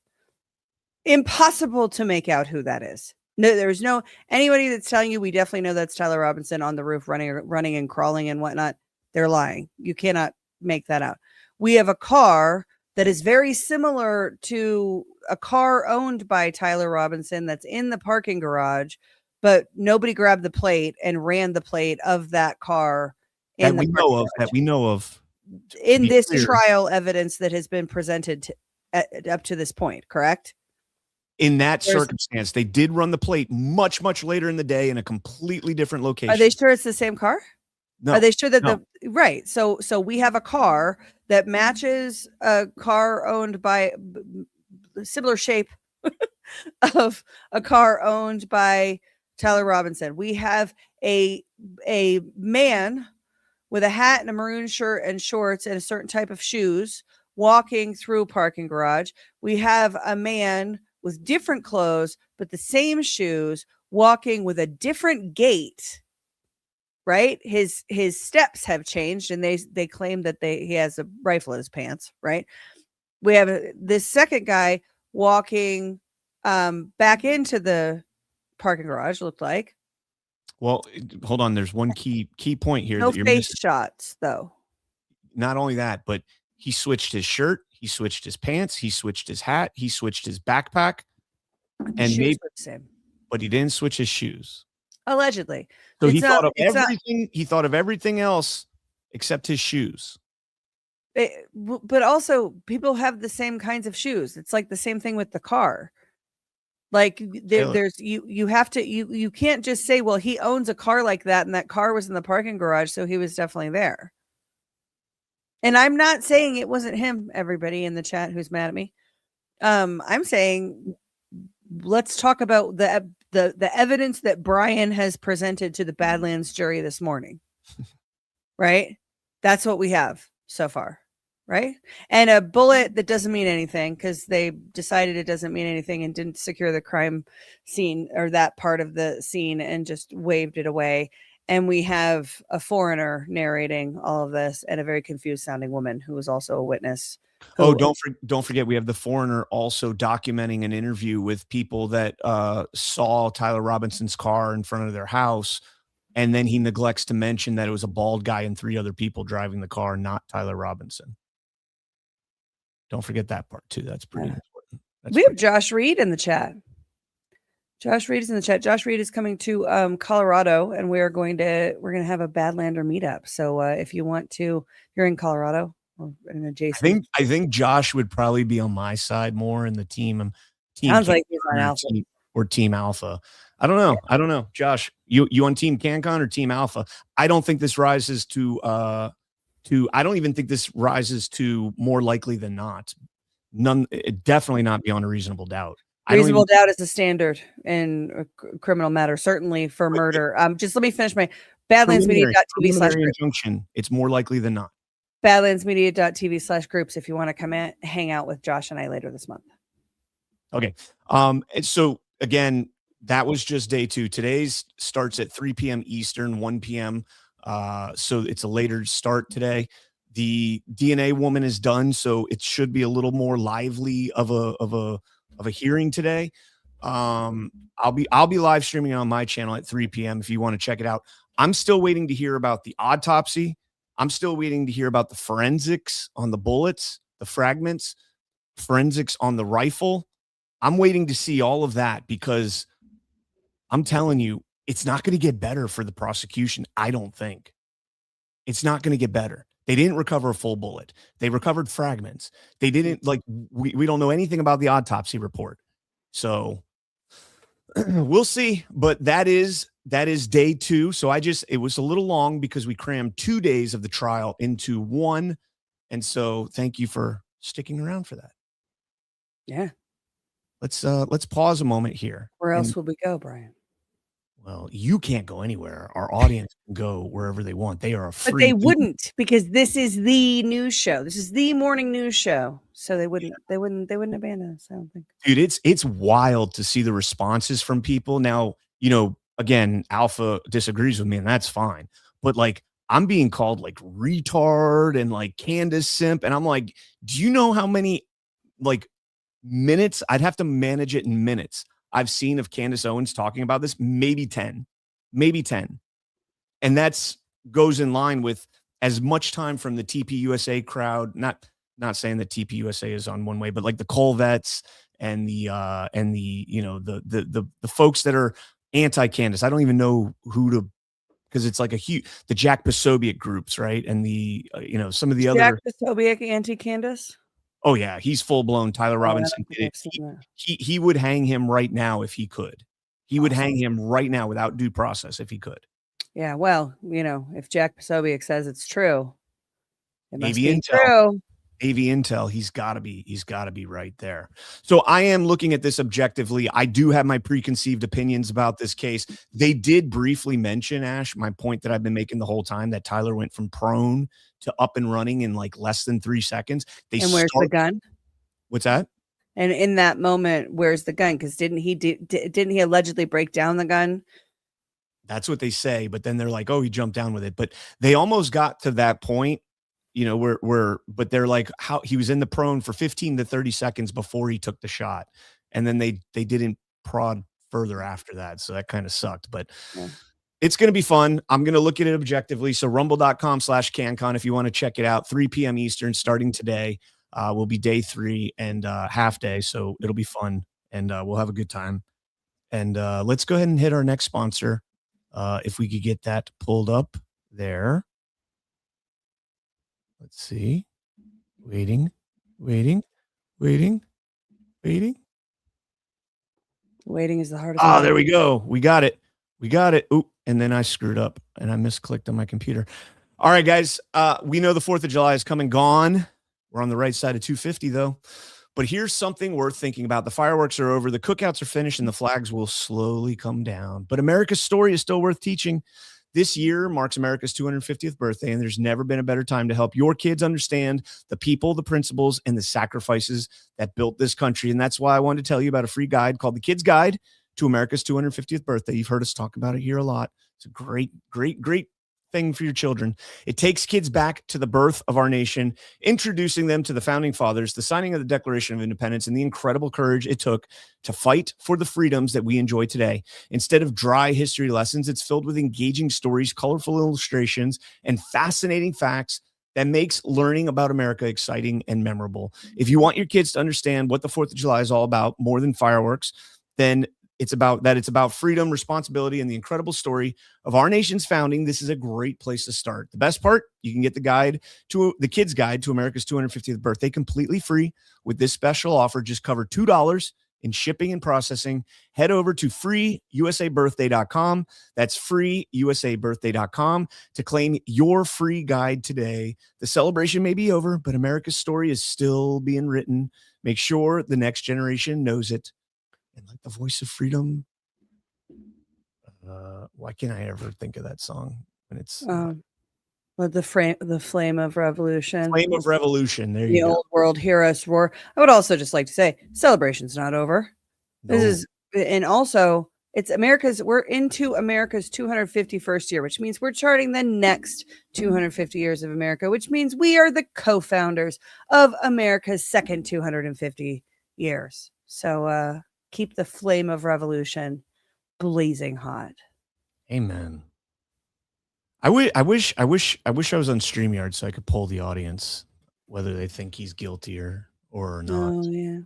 Impossible to make out who that is. No, there's no anybody that's telling you we definitely know that's Tyler Robinson on the roof running and crawling and whatnot. They're lying. You cannot make that out. We have a car that is very similar to a car owned by Tyler Robinson that's in the parking garage, but nobody grabbed the plate and ran the plate of that car that we know of in this trial evidence that has been presented up to this point, correct? In that circumstance, they did run the plate much, much later in the day in a completely different location. Are they sure it's the same car? No. Are they sure that right? So we have a car that matches a car owned by similar shape of a car owned by Tyler Robinson. We have a man with a hat and a maroon shirt and shorts and a certain type of shoes walking through a parking garage. We have a man with different clothes, but the same shoes, walking with a different gait, right? His steps have changed and they claim that he has a rifle in his pants, right? We have this second guy walking back into the parking garage, looked like. Well, hold on. There's one key point here. No that you're face missing. shots, though. Not only that, but he switched his shirt, he switched his pants, he switched his hat, he switched his backpack, and Shoes were the same. but he didn't switch his shoes. Allegedly. So he thought of everything. He thought of everything else except his shoes. But also, people have the same kinds of shoes. It's like the same thing with the car. Like there's you have to you can't just say, well, he owns a car like that, and that car was in the parking garage, so he was definitely there. And I'm not saying it wasn't him, everybody in the chat who's mad at me. I'm saying let's talk about the evidence that Brian has presented to the Badlands jury this morning. Right? That's what we have so far. Right? And a bullet that doesn't mean anything because they decided it doesn't mean anything and didn't secure the crime scene or that part of the scene and just waved it away. And we have a foreigner narrating all of this and a very confused sounding woman who was also a witness. Oh, don't forget, we have the foreigner also documenting an interview with people that saw Tyler Robinson's car in front of their house. And then he neglects to mention that it was a bald guy and 3 other people driving the car, not Tyler Robinson. Don't forget that part too. That's pretty important. We have Josh Reed in the chat. Josh Reed is in the chat. Josh Reed is coming to Colorado, and we're going to have a Badlander meetup. So if you want to, you're in Colorado or in adjacent. I think Josh would probably be on my side more in the team. Sounds like he's on Alpha or Team Alpha. I don't know. Josh, you on Team Canncon or Team Alpha? I don't think this rises to I don't even think this rises to more likely than not. definitely not beyond a reasonable doubt. Reasonable doubt is the standard in a criminal matter, certainly for murder. Just let me finish my badlandsmedia.tv/groups. Injunction. It's more likely than not. Badlandsmedia.tv/groups if you want to come in, hang out with Josh and I later this month. Okay. So again, that was just day 2. Today's starts at 3 p.m. Eastern, 1 p.m. So it's a later start today. The DNA woman is done, so it should be a little more lively of a hearing today. I'll be live streaming on my channel at 3 p.m. if you want to check it out. I'm still waiting to hear about the autopsy. I'm still waiting to hear about the forensics on the bullets, the fragments, forensics on the rifle. I'm waiting to see all of that because I'm telling you, it's not going to get better for the prosecution. I don't think it's not going to get better. They didn't recover a full bullet. They recovered fragments. They didn't we don't know anything about the autopsy report. So we'll see, but that is day 2. So it was a little long because we crammed 2 days of the trial into one. And so thank you for sticking around for that. Yeah. Let's pause a moment here. Where else would we go, Brian? Well, you can't go anywhere. Our audience can go wherever they want. They are a free. But they wouldn't, because this is the news show. This is the morning news show. So they wouldn't abandon us, I don't think. Dude, it's wild to see the responses from people. Now, again, Alpha disagrees with me, and that's fine. But I'm being called retard and Candace simp. And I'm like, do you know how many minutes? I'd have to manage it in minutes. I've seen of Candace Owens talking about this, maybe 10. And that's goes in line with as much time from the TPUSA crowd, not saying that TPUSA is on one way, but the Colvettes and the folks that are anti-Candace. I don't even know who to, because it's the Jack Posobiec groups, right? And the, some of the other. Jack Posobiec anti-Candace? Oh yeah, he's full blown. Tyler Robinson did it. He would hang him right now if he could. He would hang him right now without due process if he could. Yeah, well, if Jack Posobiec says it's true, it must be AV true. AV Intel, he's got to be right there. So I am looking at this objectively. I do have my preconceived opinions about this case. They did briefly mention, Ash, my point that I've been making the whole time, that Tyler went from prone to up and running in less than 3 seconds. And where's the gun? What's that? And in that moment, where's the gun? Because didn't he allegedly break down the gun? That's what they say, but then they're like, oh, he jumped down with it. But they almost got to that point, but they're like, how he was in the prone for 15 to 30 seconds before he took the shot. And then they didn't prod further after that. So that kind of sucked, but yeah. It's going to be fun. I'm going to look at it objectively. So rumble.com/Canncon, if you want to check it out, 3 p.m. Eastern starting today, will be day 3 and half day. So it'll be fun and we'll have a good time. And let's go ahead and hit our next sponsor. If we could get that pulled up there. Let's see. Waiting. Waiting is the hardest. Oh, there we go. We got it. Oop, and then I screwed up and I misclicked on my computer. All right, guys. We know the 4th of July is come and gone. We're on the right side of 250 though. But here's something worth thinking about. The fireworks are over, the cookouts are finished, and the flags will slowly come down. But America's story is still worth teaching. This year marks America's 250th birthday, and there's never been a better time to help your kids understand the people, the principles, and the sacrifices that built this country. And that's why I wanted to tell you about a free guide called The Kid's Guide to America's 250th Birthday. You've heard us talk about it here a lot. It's a great thing for your children. It takes kids back to the birth of our nation, introducing them to the founding fathers, the signing of the Declaration of Independence, and the incredible courage it took to fight for the freedoms that we enjoy today. Instead of dry history lessons, it's filled with engaging stories, colorful illustrations, and fascinating facts that makes learning about America exciting and memorable. If you want your kids to understand what the 4th of July is all about, more than fireworks, then it's about freedom, responsibility, and the incredible story of our nation's founding. This is a great place to start. The best part, you can get the Kid's Guide to America's 250th Birthday completely free with this special offer. Just cover $2 in shipping and processing, head over to freeusabirthday.com. That's freeusabirthday.com to claim your free guide today. The celebration may be over, but America's story is still being written. Make sure the next generation knows it. And like the voice of freedom. Why can't I ever think of that song when it's But the flame of revolution. Flame of Revolution. There The you go. old world heroes roar. I would also just like to say, celebration's not over. This No. is, and also we're into America's 251st year, which means we're charting the next 250 years of America, which means we are the co-founders of America's second 250 years. So keep the flame of revolution blazing hot. Amen. I wish I was on StreamYard so I could poll the audience whether they think he's guilty or not. Oh yeah.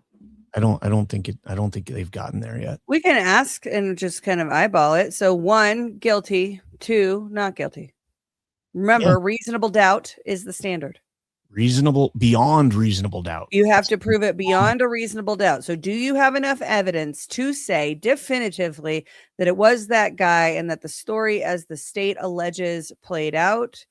I don't think they've gotten there yet. We can ask and just kind of eyeball it. So 1, guilty. 2, not guilty. Remember, reasonable doubt is the standard. Beyond reasonable doubt. You have to prove it beyond a reasonable doubt. So do you have enough evidence to say definitively that it was that guy and that the story as the state alleges played out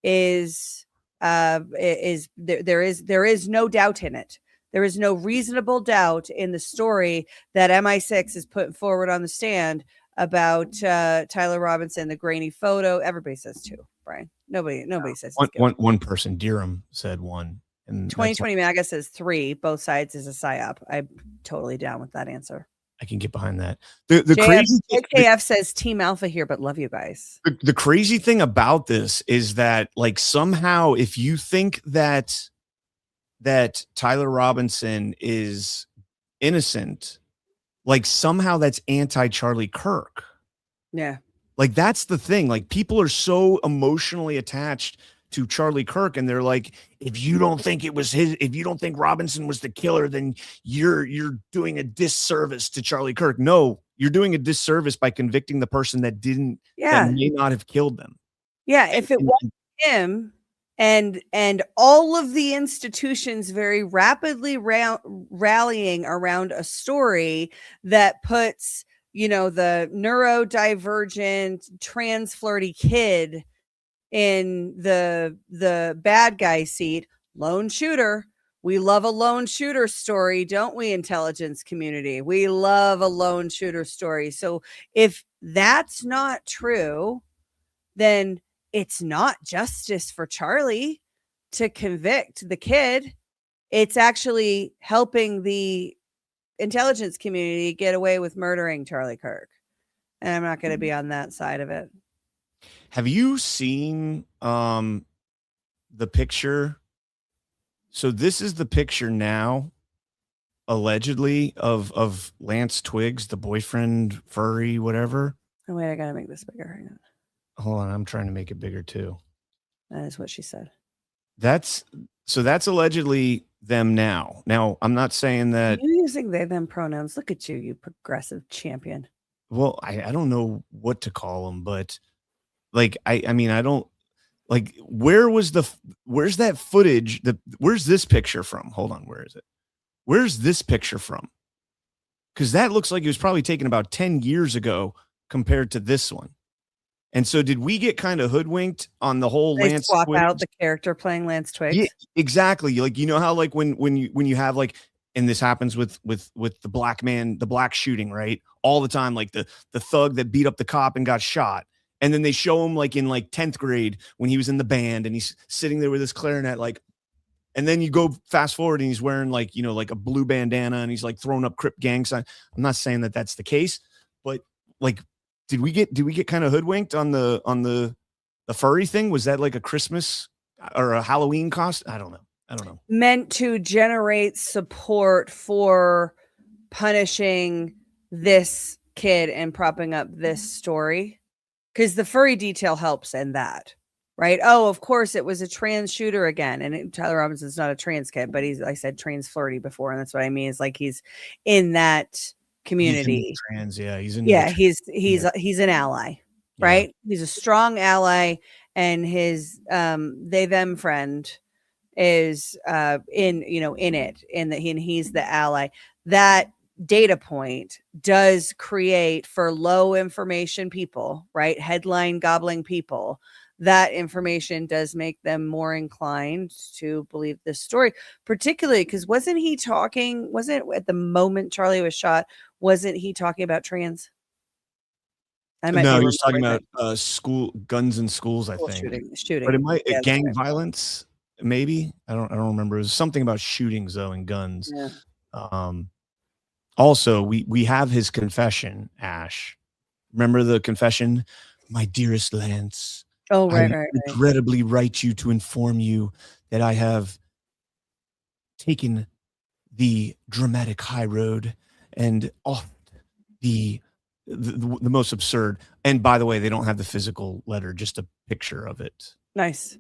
is there is no doubt in it. There is no reasonable doubt in the story that MI6 is putting forward on the stand about Tyler Robinson, the grainy photo. Everybody says 2, Brian. Nobody says one person. Dirham said 1. And 2020 MAGA says 3. Both sides is a psyop. I'm totally down with that answer. I can get behind that. The crazy JF says Team Alpha here, but love you guys. The crazy thing about this is that like somehow if you think that Tyler Robinson is innocent, like somehow that's anti-Charlie Kirk. Yeah. Like that's the thing. Like people are so emotionally attached to Charlie Kirk, and they're like, if you don't think Robinson was the killer, then you're doing a disservice to Charlie Kirk. No, you're doing a disservice by convicting the person that may not have killed them. Yeah, if it wasn't him and all of the institutions very rapidly rallying around a story that puts, the neurodivergent trans flirty kid in the bad guy seat, lone shooter. We love a lone shooter story, don't we, intelligence community? We love a lone shooter story. So if that's not true, then it's not justice for Charlie to convict the kid. It's actually helping the intelligence community get away with murdering Charlie Kirk. And I'm not going to be on that side of it. Have you seen the picture? So this is the picture now, allegedly, of Lance Twiggs, the boyfriend, furry, whatever. Oh, wait, I got to make this bigger. Hang on. Hold on, I'm trying to make it bigger too. That is what she said. That's allegedly them now. Now, I'm not saying that you're using they them pronouns. Look at you, you progressive champion. Well, I don't know what to call them, but like I mean I don't like where's that footage? Where's this picture from? Hold on, where is it? Where's this picture from? Because that looks like it was probably taken about 10 years ago compared to this one. And so did we get kind of hoodwinked on the whole they Lance swap Twiggs? out the character playing Lance Twiggs? Yeah, exactly. Like, you know how like when you have like, and this happens with the black man, the black shooting, right? All the time, like the thug that beat up the cop and got shot. And then they show him like in like 10th grade when he was in the band and he's sitting there with his clarinet, like, and then you go fast forward and he's wearing like, like a blue bandana and he's like throwing up Crip gang sign. I'm not saying that that's the case, but like, did we get kind of hoodwinked on the furry thing? Was that like a Christmas or a Halloween cost? I don't know. Meant to generate support for punishing this kid and propping up this story. Because the furry detail helps in that, right? Oh, of course, it was a trans shooter again. And Tyler Robinson's not a trans kid, but I said trans flirty before. And that's what I mean is like he's in that community. He's trans, yeah. He's an ally, right? Yeah. He's a strong ally. And his they them friend is in it, and he's the ally. That data point does create for low information people, right? Headline gobbling people, that information does make them more inclined to believe this story, particularly because wasn't at the moment Charlie was shot, wasn't he talking about trans? No, he was talking about school guns in schools, I think. Shooting. But it might Yeah, gang right. violence, maybe. I don't remember. It was something about shootings though and guns. Yeah. Also, we have his confession, Ash. Remember the confession? My dearest Lance. Oh, right. I regrettably write you to inform you that I have taken the dramatic high road and off the most absurd. And by the way, they don't have the physical letter, just a picture of it. Nice.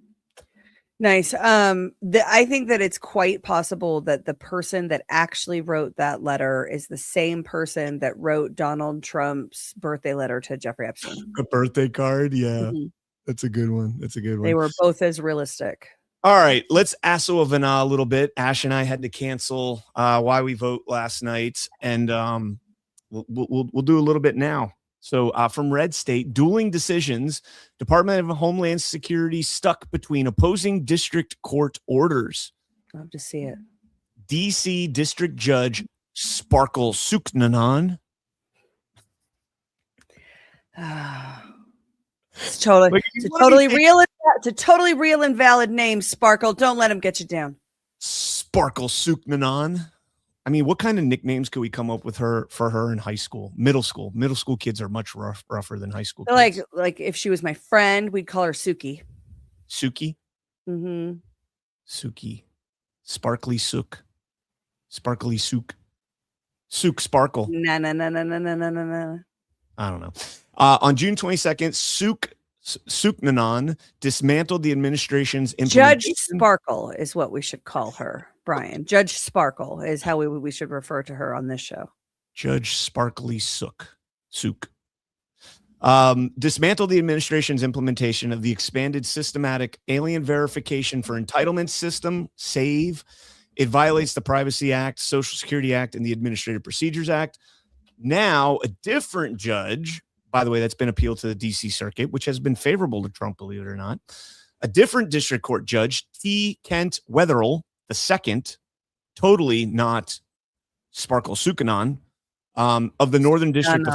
I think that it's quite possible that the person that actually wrote that letter is the same person that wrote Donald Trump's birthday letter to Jeffrey Epstein. A birthday card. Yeah. That's a good one. They were both as realistic. All right, let's asso of a little bit. Ash and I had to cancel Why We Vote last night, and we'll do a little bit now. So from Red State, dueling decisions, Department of Homeland Security stuck between opposing district court orders. Love to see it. DC District Judge Sparkle Suknanan. It's totally real and valid name, Sparkle. Don't let him get you down. Sparkle Suknanan. I mean, what kind of nicknames could we come up with for her in high school? Middle school kids are much rougher than high school kids. Like if she was my friend, we'd call her Suki. Suki? Mm-hmm. Suki. Sparkly Sook. Sparkly Sook. Sook Sparkle. No. I don't know. On June 22nd, Suknanan dismantled the administration's Judge Sparkle is what we should call her, Brian. Judge Sparkle is how we should refer to her on this show. Judge Sparkly Sook. Dismantled the administration's implementation of the expanded systematic alien verification for entitlement system, SAVE. It violates the Privacy Act, Social Security Act, and the Administrative Procedures Act. Now, a different judge, by the way, that's been appealed to the DC Circuit, which has been favorable to Trump, believe it or not. A different district court judge, T. Kent Wetherill II, totally not Sparkle Sukanon, of the Northern District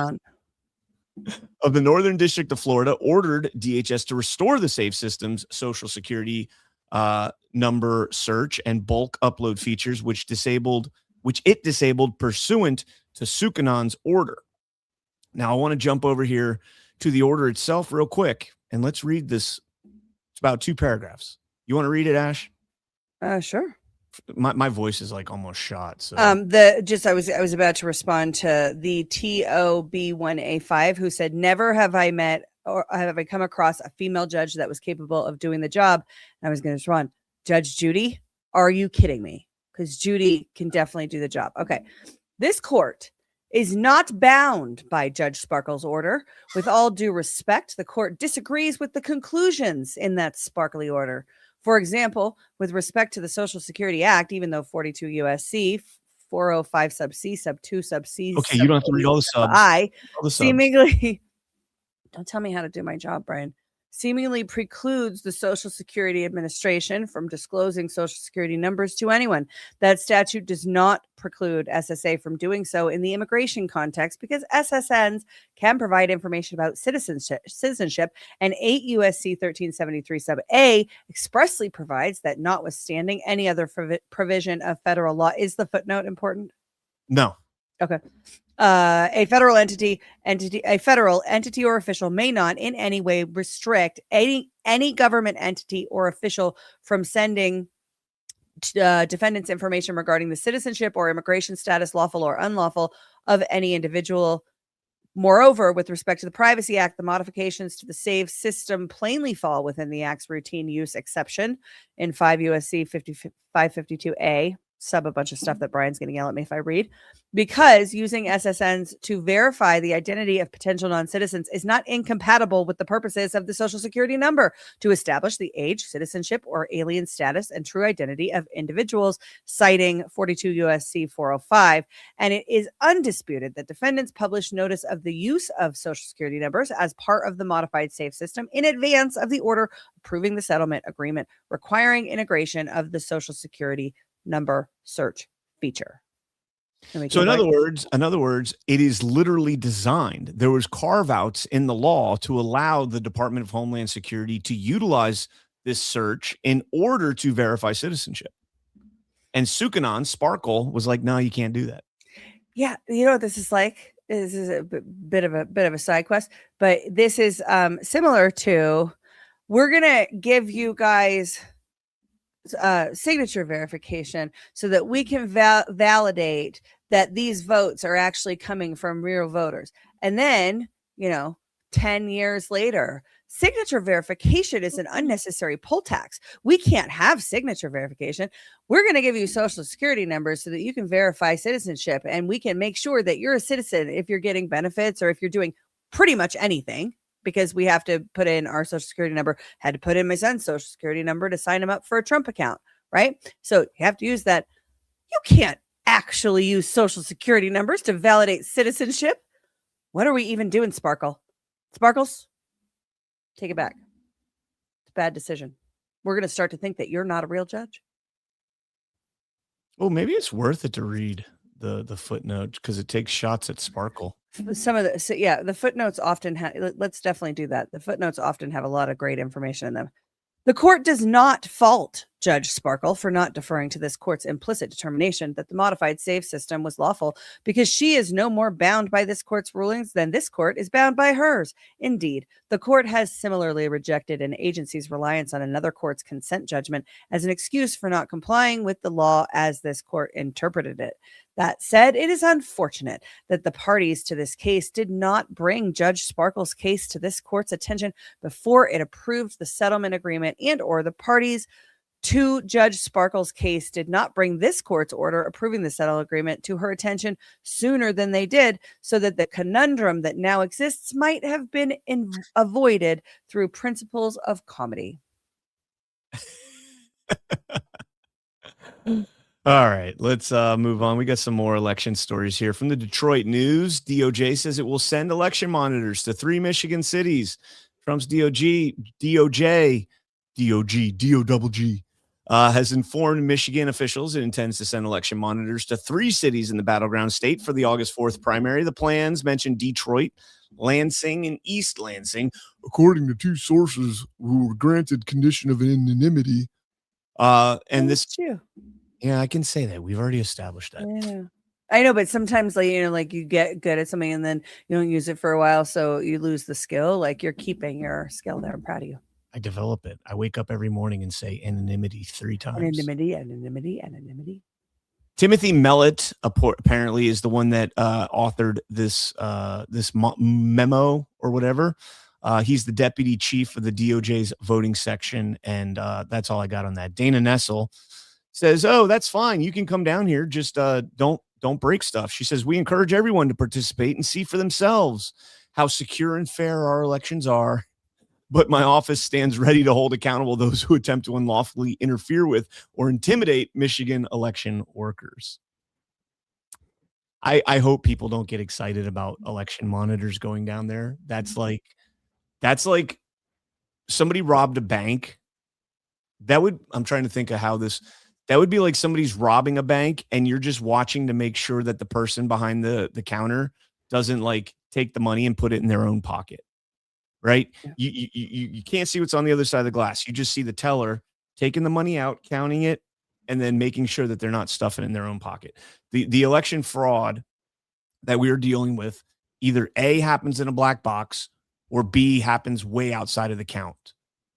of Florida, ordered DHS to restore the SAVE system's Social Security number search and bulk upload features, which it disabled pursuant to Sukanon's order. Now, I want to jump over here to the order itself real quick, and let's read this. It's about 2 paragraphs. You want to read it, Ash? Sure. My voice is like almost shot. So I was about to respond to the TOB1A5 who said, never have I met or have I come across a female judge that was capable of doing the job. And I was going to respond, Judge Judy, are you kidding me? Because Judy can definitely do the job. Okay. This court is not bound by Judge Sparkle's order. With all due respect, the court disagrees with the conclusions in that sparkly order. For example, with respect to the Social Security Act, even though 42 USC 405 sub C sub 2 sub C. Okay, you don't have to read all the subs. Seemingly, don't tell me how to do my job, Brian. Seemingly precludes the Social Security Administration from disclosing Social Security numbers to anyone. That statute does not preclude SSA from doing so in the immigration context because SSNs can provide information about citizenship, and 8 USC 1373 sub A expressly provides that notwithstanding any other provision of federal law. Is the footnote important? No. Okay. A federal entity or official may not in any way restrict any government entity or official from sending defendants information regarding the citizenship or immigration status, lawful or unlawful, of any individual. Moreover, with respect to the Privacy Act, the modifications to the SAVE system plainly fall within the Act's routine use exception in 5 USC 552A. sub a bunch of stuff that Brian's going to yell at me if I read. Because using SSNs to verify the identity of potential non-citizens is not incompatible with the purposes of the Social Security number to establish the age, citizenship, or alien status and true identity of individuals, citing 42 U.S.C. 405. And it is undisputed that defendants published notice of the use of Social Security numbers as part of the modified SAFE system in advance of the order approving the settlement agreement requiring integration of the Social Security number search feature. So in other words, it is literally designed. There was carve outs in the law to allow the Department of Homeland Security to utilize this search in order to verify citizenship. And Sukanon, Sparkle, was like, no, you can't do that. Yeah, you know what this is like? This is a bit of a side quest, but this is similar to, we're gonna give you guys signature verification so that we can validate that these votes are actually coming from real voters. And then, 10 years later, signature verification is an unnecessary poll tax. We can't have signature verification. We're going to give you social security numbers so that you can verify citizenship, and we can make sure that you're a citizen if you're getting benefits or if you're doing pretty much anything, because we have to put in our social security number. Had to put in my son's social security number to sign him up for a Trump account, right? So you have to use that. You can't actually use social security numbers to validate citizenship. What are we even doing, Sparkle? Sparkles, take it back. It's a bad decision. We're going to start to think that you're not a real judge. Well, maybe it's worth it to read the footnote because it takes shots at Sparkle. Some of the footnotes often have, let's definitely do that. The footnotes often have a lot of great information in them. The court does not fault Judge Sparkle for not deferring to this court's implicit determination that the modified SAFE system was lawful, because she is no more bound by this court's rulings than this court is bound by hers. Indeed, the court has similarly rejected an agency's reliance on another court's consent judgment as an excuse for not complying with the law as this court interpreted it. That said, it is unfortunate that the parties to this case did not bring Judge Sparkle's case to this court's attention before it approved the settlement agreement, and or the parties to Judge Sparkle's case did not bring this court's order approving the settlement agreement to her attention sooner than they did, so that the conundrum that now exists might have been avoided through principles of comedy. All right, let's move on. We got some more election stories here from the Detroit News. DOJ says it will send election monitors to 3 Michigan cities. Trump's DOG has informed Michigan officials it intends to send election monitors to 3 cities in the battleground state for the August 4th primary. The plans mention Detroit, Lansing, and East Lansing, according to 2 sources who were granted condition of anonymity. And this, yeah, I can say that. We've already established that. Yeah. I know, but sometimes, like you get good at something and then you don't use it for a while, so you lose the skill. Like, you're keeping your skill there. I'm proud of you. I develop it. I wake up every morning and say anonymity 3 times. Anonymity. Timothy Mellett apparently is the one that authored this memo or whatever. He's the deputy chief of the DOJ's voting section, and that's all I got on that. Dana Nessel says, "Oh, that's fine. You can come down here. Just don't break stuff." She says, "We encourage everyone to participate and see for themselves how secure and fair our elections are. But my office stands ready to hold accountable those who attempt to unlawfully interfere with or intimidate Michigan election workers." I hope people don't get excited about election monitors going down there. That's like somebody robbed a bank. I'm trying to think of how this. That would be like somebody's robbing a bank and you're just watching to make sure that the person behind the counter doesn't like take the money and put it in their own pocket, right? Yeah. You can't see what's on the other side of the glass. You just see the teller taking the money out, counting it, and then making sure that they're not stuffing it in their own pocket. The election fraud that we are dealing with, either A, happens in a black box, or B, happens way outside of the count.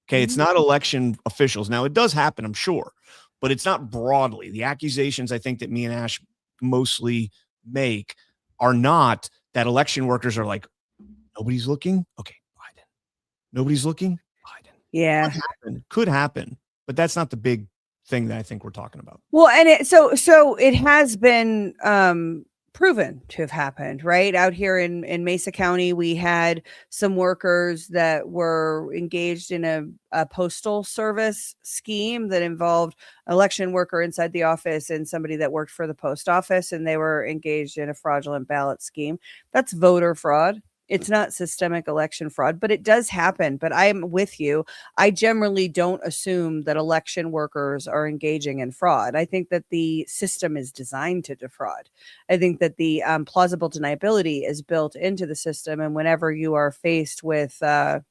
Okay, It's not election officials. Now, it does happen, I'm sure, but it's not broadly. The accusations I think that me and Ash mostly make are not that election workers are like, nobody's looking. Okay, Biden. Nobody's looking. Biden. Yeah. Could happen, but that's not the big thing that I think we're talking about. Well, and so it has been proven to have happened, right? Out here in Mesa County, we had some workers that were engaged in a postal service scheme that involved election worker inside the office and somebody that worked for the post office, and they were engaged in a fraudulent ballot scheme. That's voter fraud. It's not systemic election fraud, but it does happen. But I'm with you. I generally don't assume that election workers are engaging in fraud. I think that the system is designed to defraud. I think that the plausible deniability is built into the system. And whenever you are faced with a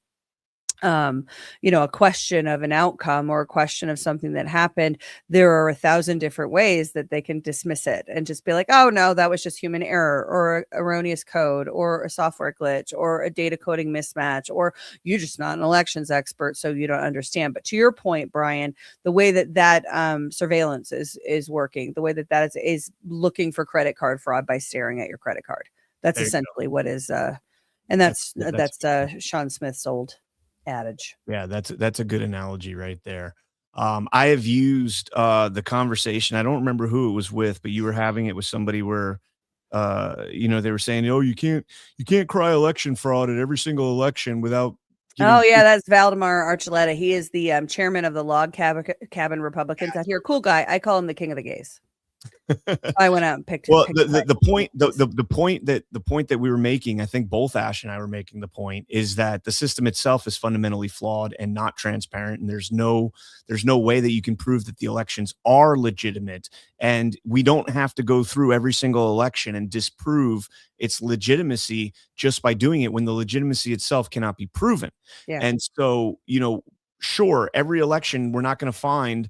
question of an outcome or a question of something that happened, there are 1,000 different ways that they can dismiss it and just be like, oh no, that was just human error or erroneous code or a software glitch or a data coding mismatch, or you're just not an elections expert, so you don't understand. But to your point, Brian, the way that surveillance is working, the way that is looking for credit card fraud by staring at your credit card. That's essentially what is, and that's Sean Smith's old adage. Yeah, that's a good analogy right there. I have used the conversation. I don't remember who it was with, but you were having it with somebody where they were saying, oh, you can't cry election fraud at every single election without Oh yeah, that's Valdemar Archuleta. He is the chairman of the Log Cabin Republicans out here. Cool guy. I call him the king of the gays. I went out and picked. Well, the point that we were making, I think both Ash and I were making the point, is that the system itself is fundamentally flawed and not transparent, and there's no way that you can prove that the elections are legitimate, and we don't have to go through every single election and disprove its legitimacy just by doing it when the legitimacy itself cannot be proven. Yeah. And so, sure, every election we're not going to find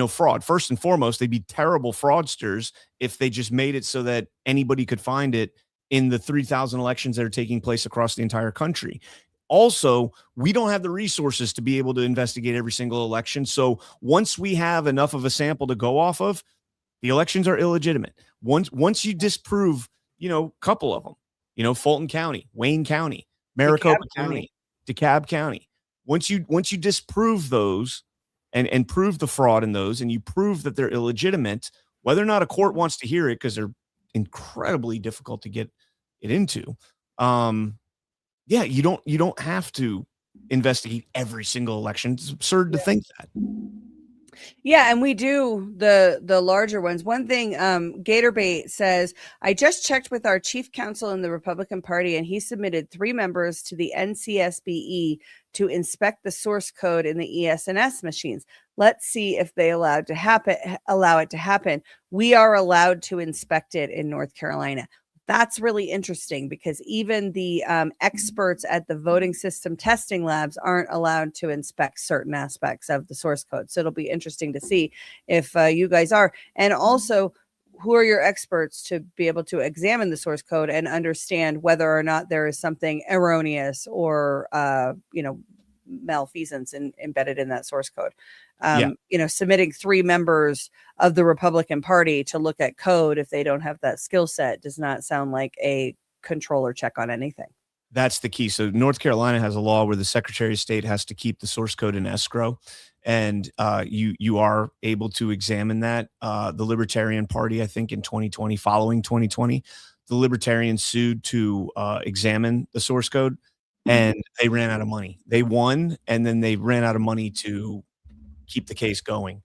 fraud. First and foremost, they'd be terrible fraudsters if they just made it so that anybody could find it in the 3,000 elections that are taking place across the entire country. Also, we don't have the resources to be able to investigate every single election. So once we have enough of a sample to go off of, the elections are illegitimate. Once you disprove, a couple of them, Fulton County, Wayne County, Maricopa County, DeKalb County. Once you disprove those, and prove the fraud in those, and you prove that they're illegitimate, whether or not a court wants to hear it, because they're incredibly difficult to get it into. You don't have to investigate every single election. It's absurd to think that. Yeah, and we do the larger ones. One thing, Gatorbait says, I just checked with our chief counsel in the Republican Party, and he submitted 3 members to the NCSBE to inspect the source code in the ES&S machines. Let's see if they allow it to happen. We are allowed to inspect it in North Carolina. That's really interesting because even the experts at the voting system testing labs aren't allowed to inspect certain aspects of the source code. So it'll be interesting to see if you guys are. And also, who are your experts to be able to examine the source code and understand whether or not there is something erroneous or, malfeasance embedded in that source code? Submitting 3 members of the Republican Party to look at code if they don't have that skill set does not sound like a controller check on anything. That's the key. So North Carolina has a law where the Secretary of State has to keep the source code in escrow, and you are able to examine that. The Libertarian Party, I think in 2020, following 2020, the Libertarians sued to examine the source code, and they ran out of money. They won, and then they ran out of money to keep the case going.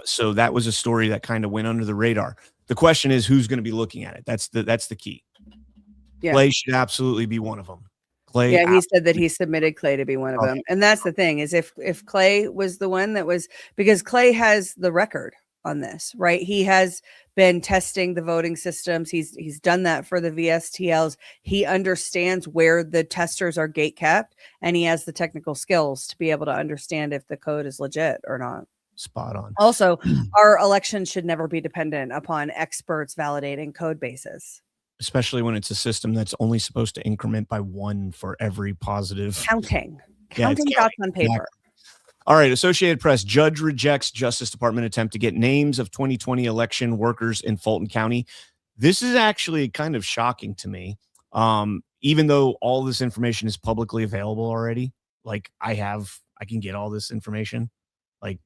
So that was a story that kind of went under the radar. The question is, who's going to be looking at it? That's the key. Yeah. Clay should absolutely be one of them. Clay. Yeah, he said that he submitted Clay to be one of them. And that's the thing, is if Clay was the one that was, because Clay has the record on this, right? He has been testing the voting systems. He's done that for the VSTLs. He understands where the testers are gate capped, and he has the technical skills to be able to understand if the code is legit or not. Spot on. Also, our elections should never be dependent upon experts validating code bases. Especially when it's a system that's only supposed to increment by 1 for every positive. Counting dots on paper. Exactly. All right. Associated Press. Judge rejects Justice Department attempt to get names of 2020 election workers in Fulton County. This is actually kind of shocking to me. Even though all this information is publicly available already, like I can get all this information. Like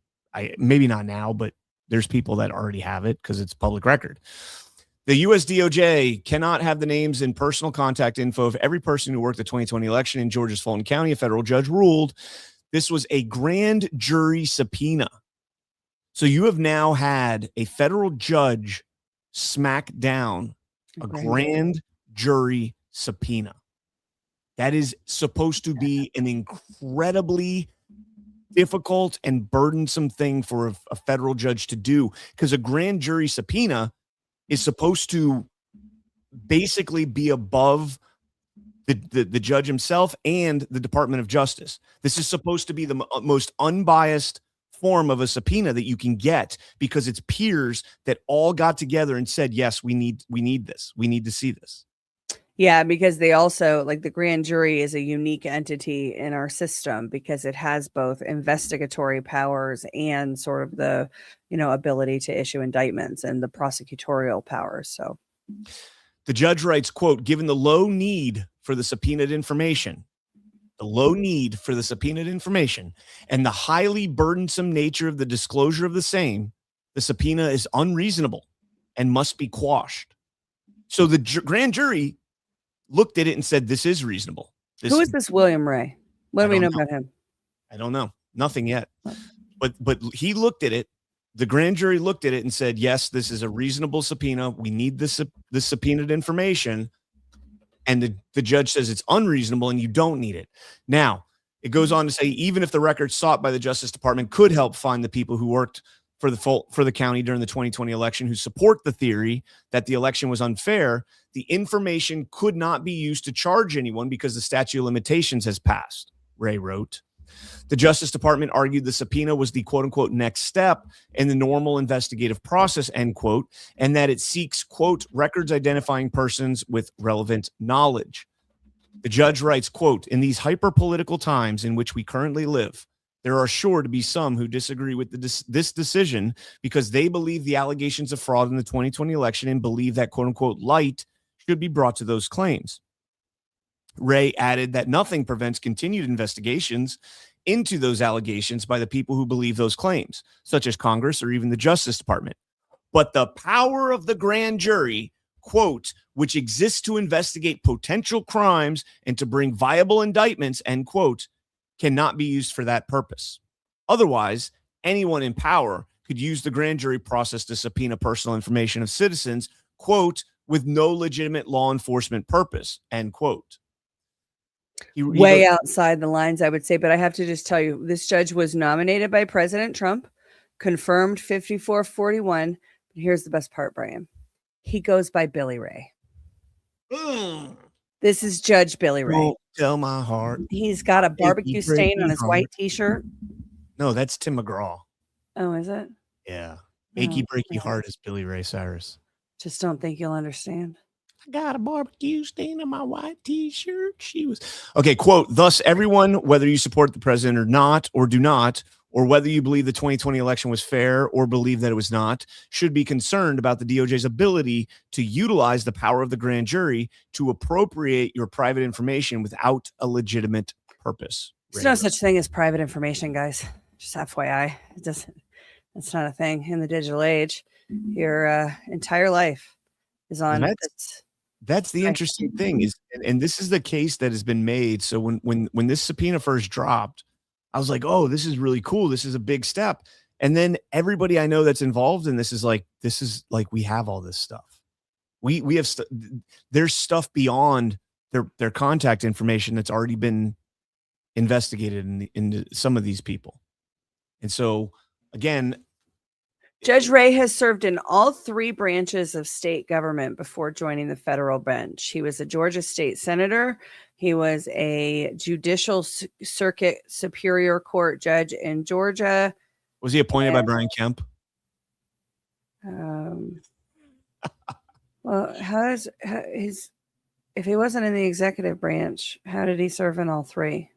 maybe not now, but there's people that already have it because it's public record. The U.S. DOJ cannot have the names and personal contact info of every person who worked the 2020 election in Georgia's Fulton County. A federal judge ruled this was a grand jury subpoena. So you have now had a federal judge smack down a grand jury subpoena. That is supposed to be an incredibly difficult and burdensome thing for a federal judge to do, because a grand jury subpoena is supposed to basically be above the judge himself and the Department of Justice. This is supposed to be the most unbiased form of a subpoena that you can get, because it's peers that all got together and said, yes, we need this. We need to see this. Yeah, because they also, like, the grand jury is a unique entity in our system because it has both investigatory powers and sort of the, ability to issue indictments and the prosecutorial powers. So the judge writes, quote, given the low need for the subpoenaed information, and the highly burdensome nature of the disclosure of the same, the subpoena is unreasonable and must be quashed. So the grand jury looked at it and said, this is reasonable. Who is this William Ray? What do we know about him? I don't know. Nothing yet. But he looked at it. The grand jury looked at it and said, yes, this is a reasonable subpoena. We need this subpoenaed information. And the judge says it's unreasonable and you don't need it. Now, it goes on to say, even if the records sought by the Justice Department could help find the people who worked for the county during the 2020 election who support the theory that the election was unfair, the information could not be used to charge anyone because the statute of limitations has passed, Ray wrote. The Justice Department argued the subpoena was the quote-unquote next step in the normal investigative process, end quote, and that it seeks, quote, records identifying persons with relevant knowledge. The judge writes, quote, in these hyper-political times in which we currently live, there are sure to be some who disagree with this decision because they believe the allegations of fraud in the 2020 election and believe that, quote-unquote, light should be brought to those claims. Ray added that nothing prevents continued investigations into those allegations by the people who believe those claims, such as Congress or even the Justice Department. But the power of the grand jury, quote, which exists to investigate potential crimes and to bring viable indictments, end quote, cannot be used for that purpose. Otherwise, anyone in power could use the grand jury process to subpoena personal information of citizens, quote, with no legitimate law enforcement purpose, end quote. Way outside the lines, I would say, but I have to just tell you, this judge was nominated by President Trump, confirmed 54-41. Here's the best part, Brian. He goes by Billy Ray. This is Judge Billy Ray. Won't tell my heart. He's got a barbecue stain on his white t-shirt. No, that's Tim McGraw. Oh, is it? Yeah. Achy Breaky Heart is Billy Ray Cyrus. Just don't think you'll understand. I got a barbecue stain on my white t-shirt. She was okay. Quote, thus everyone, whether you support the president or not, or do not, or whether you believe the 2020 election was fair or believe that it was not, should be concerned about the DOJ's ability to utilize the power of the grand jury to appropriate your private information without a legitimate purpose. There's no such thing as private information, guys. Just FYI. It's not a thing in the digital age. Your entire life is on this. That's the interesting thing is, and this is the case that has been made. So when this subpoena first dropped, I was like, oh, this is really cool. This is a big step. And then everybody I know that's involved in this is like, we have all this stuff. We have, there's stuff beyond their contact information that's already been investigated into some of these people. And so again, Judge Ray has served in all three branches of state government before joining the federal bench. He was a Georgia state senator. He was a judicial circuit superior court judge in Georgia. Was he appointed by Brian Kemp? Well, if he wasn't in the executive branch, how did he serve in all three?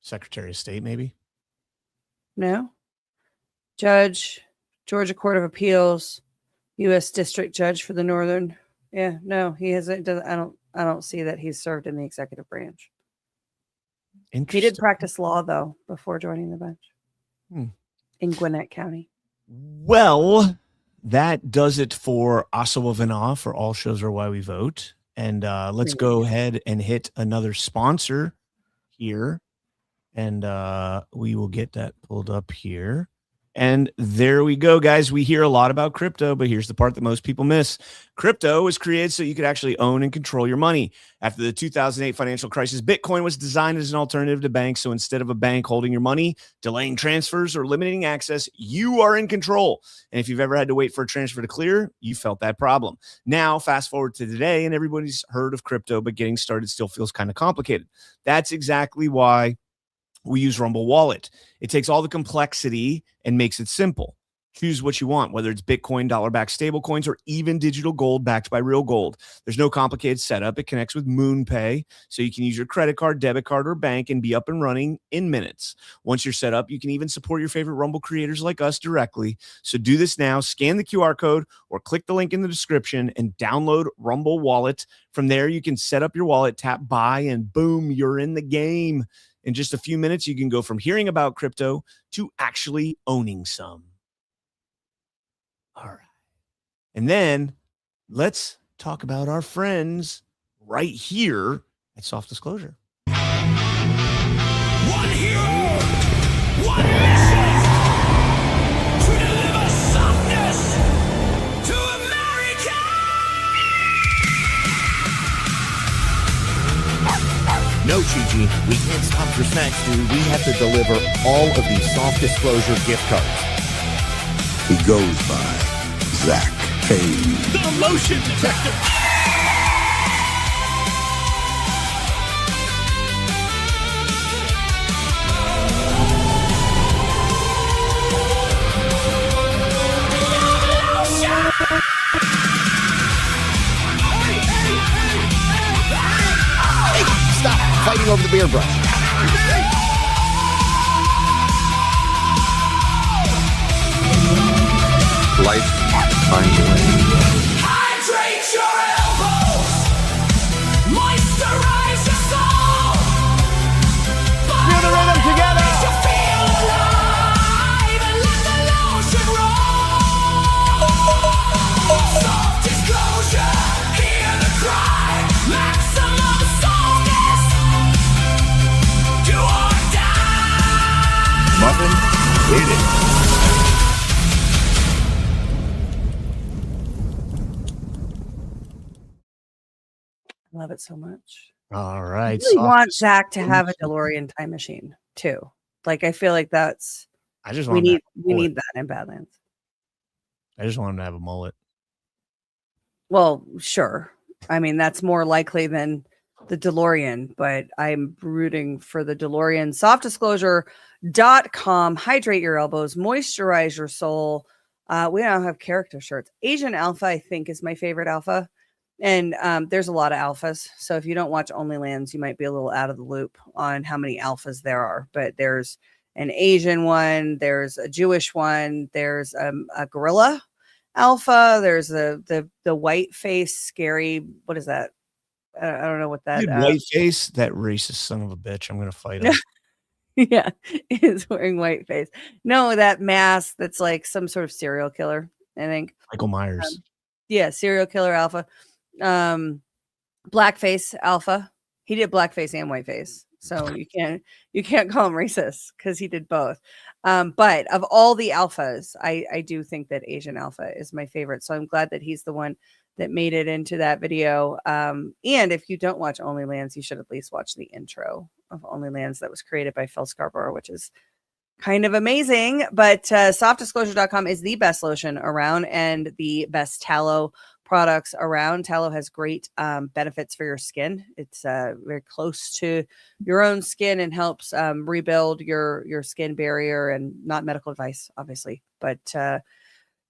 Secretary of State, maybe? No. Judge, Georgia Court of Appeals, U.S. District Judge for the Northern. Yeah, no, he hasn't. I don't see that he's served in the executive branch. He did practice law though before joining the bench. in Gwinnett County. Well, that does it for Osawa Vana for All Shows Are Why We Vote. And let's go ahead and hit another sponsor here. And we will get that pulled up here. And there we go, guys. We hear a lot about crypto, but here's the part that most people miss. Crypto was created so you could actually own and control your money. After the 2008 financial crisis, Bitcoin was designed as an alternative to banks. So instead of a bank holding your money, delaying transfers, or limiting access, you are in control. And if you've ever had to wait for a transfer to clear, you felt that problem. Now, fast forward to today, and everybody's heard of crypto, but getting started still feels kind of complicated. That's exactly why we use Rumble Wallet. It takes all the complexity and makes it simple. Choose what you want, whether it's Bitcoin, dollar-backed stablecoins, or even digital gold backed by real gold. There's no complicated setup. It connects with MoonPay, so you can use your credit card, debit card, or bank and be up and running in minutes. Once you're set up, you can even support your favorite Rumble creators like us directly. So do this now. Scan the QR code or click the link in the description and download Rumble Wallet. From there, you can set up your wallet, tap buy, and boom, you're in the game. In just a few minutes, you can go from hearing about crypto to actually owning some. All right. And then let's talk about our friends right here at Soft Disclosure. One hero, one mission to deliver softness to America. No, Chi-Chi, we can't stop for snacks, dude. We have to deliver all of these Soft Disclosure gift cards. He goes by Zach Payne. The motion detector. Hey, stop fighting over the beer brush. Life finds a way. Hydrate your elbows, moisturize your soul. Feel the rhythm together. Makes you feel alive and let the lotion roll. Soft disclosure, hear the cry. Maximum softness, do or die. Muffin, hit it. Love it so much. All right. I really want Zach to have a DeLorean time machine too. Like I feel like that's I just we want need that in Badlands. I just want him to have a mullet. Well, sure. I mean, that's more likely than the DeLorean, but I'm rooting for the DeLorean. Softdisclosure.com. Hydrate your elbows, moisturize your soul. We now have character shirts. Asian Alpha, I think, is my favorite alpha. And there's a lot of alphas. So if you don't watch OnlyLands, you might be a little out of the loop on how many alphas there are. But there's an Asian one. There's a Jewish one. There's a gorilla alpha. There's the white face scary. What is that? I don't know what that White face, that racist son of a bitch. I'm going to fight him. Yeah, is wearing white face. No, that mask that's like some sort of serial killer, I think. Michael Myers. Yeah, serial killer alpha. Blackface alpha. He did blackface and whiteface. So you can't call him racist because he did both. But of all the alphas, I do think that Asian Alpha is my favorite. So I'm glad that he's the one that made it into that video. And if you don't watch OnlyLands, you should at least watch the intro of OnlyLands that was created by Phil Scarborough, which is kind of amazing. But softdisclosure.com is the best lotion around and the best tallow products around. Tallow has great benefits for your skin. It's very close to your own skin and helps rebuild your skin barrier, and not medical advice, obviously, but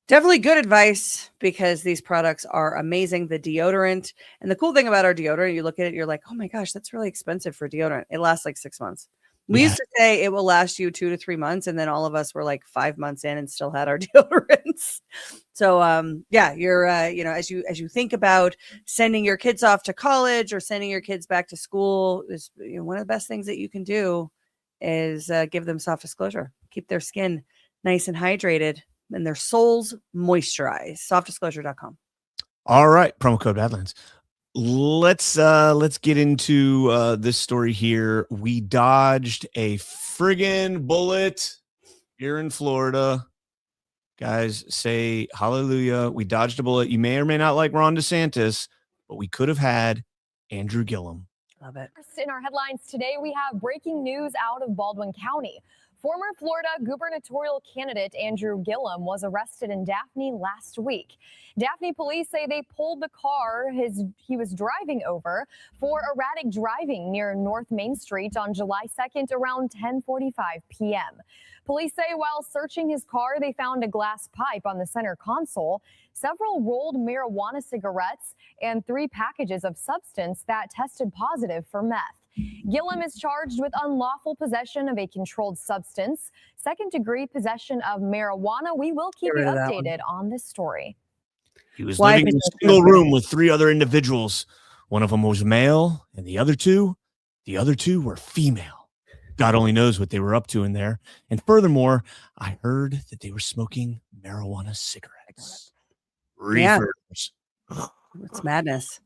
definitely good advice because these products are amazing. The deodorant, and the cool thing about our deodorant, you look at it, you're like, oh my gosh, that's really expensive for deodorant. It lasts like 6 months. We used to say it will last you 2 to 3 months. And then all of us were like 5 months in and still had our deodorants. So, yeah, you're, as you think about sending your kids off to college or sending your kids back to school, is one of the best things that you can do is give them soft disclosure, keep their skin nice and hydrated, and their souls moisturized. Softdisclosure.com. All right, promo code Badlands. Let's get into this story here. We dodged a friggin' bullet here in Florida. Guys, say hallelujah. We dodged a bullet. You may or may not like Ron DeSantis, but we could have had Andrew Gillum. Love it. In our headlines today, we have breaking news out of Baldwin County. Former Florida gubernatorial candidate Andrew Gillum was arrested in Daphne last week. Daphne police say they pulled the car he was driving over for erratic driving near North Main Street on July 2nd around 10:45 p.m. Police say while searching his car, they found a glass pipe on the center console, several rolled marijuana cigarettes, and 3 packages of substance that tested positive for meth. Gillum is charged with unlawful possession of a controlled substance, second-degree possession of marijuana. We will keep you updated on this story. He was living in a single room with 3 other individuals. One of them was male, and the other two were female. God only knows what they were up to in there. And furthermore, I heard that they were smoking marijuana cigarettes. Reefers. It's madness.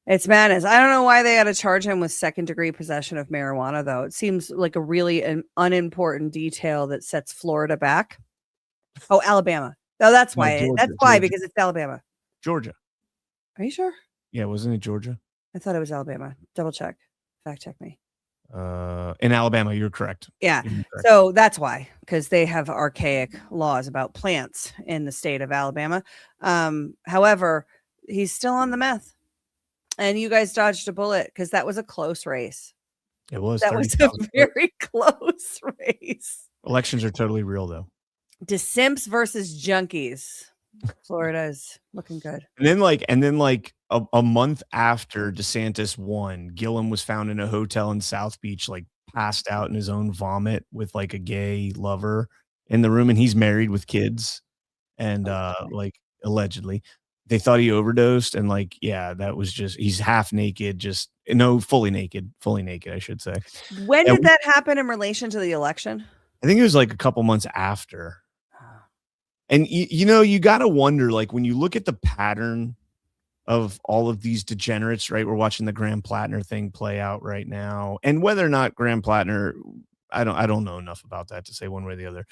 It's madness. I don't know why they had to charge him with second-degree possession of marijuana, though. It seems like a really unimportant detail that sets Florida back. Oh, Alabama. Oh, that's why. Georgia, That's why, because it's Alabama. Georgia. Are you sure? Yeah, wasn't it Georgia? I thought it was Alabama. Double check. Fact check me. In Alabama, you're correct. Yeah. You're correct. So that's why, because they have archaic laws about plants in the state of Alabama. However, he's still on the meth. And you guys dodged a bullet because that was a close race. It was. That was a very close race. Elections are totally real, though. DeSimps versus junkies. Florida is looking good. And then a month after DeSantis won, Gillum was found in a hotel in South Beach, like passed out in his own vomit with like a gay lover in the room, and he's married with kids. And like allegedly, they thought he overdosed, and like, yeah, that was just, he's half naked, fully naked, I should say. When did that happen in relation to the election? I think it was like a couple months after. And you got to wonder, like, when you look at the pattern of all of these degenerates, right? We're watching the Graham Plattner thing play out right now, and whether or not Graham Plattner, I don't know enough about that to say one way or the other.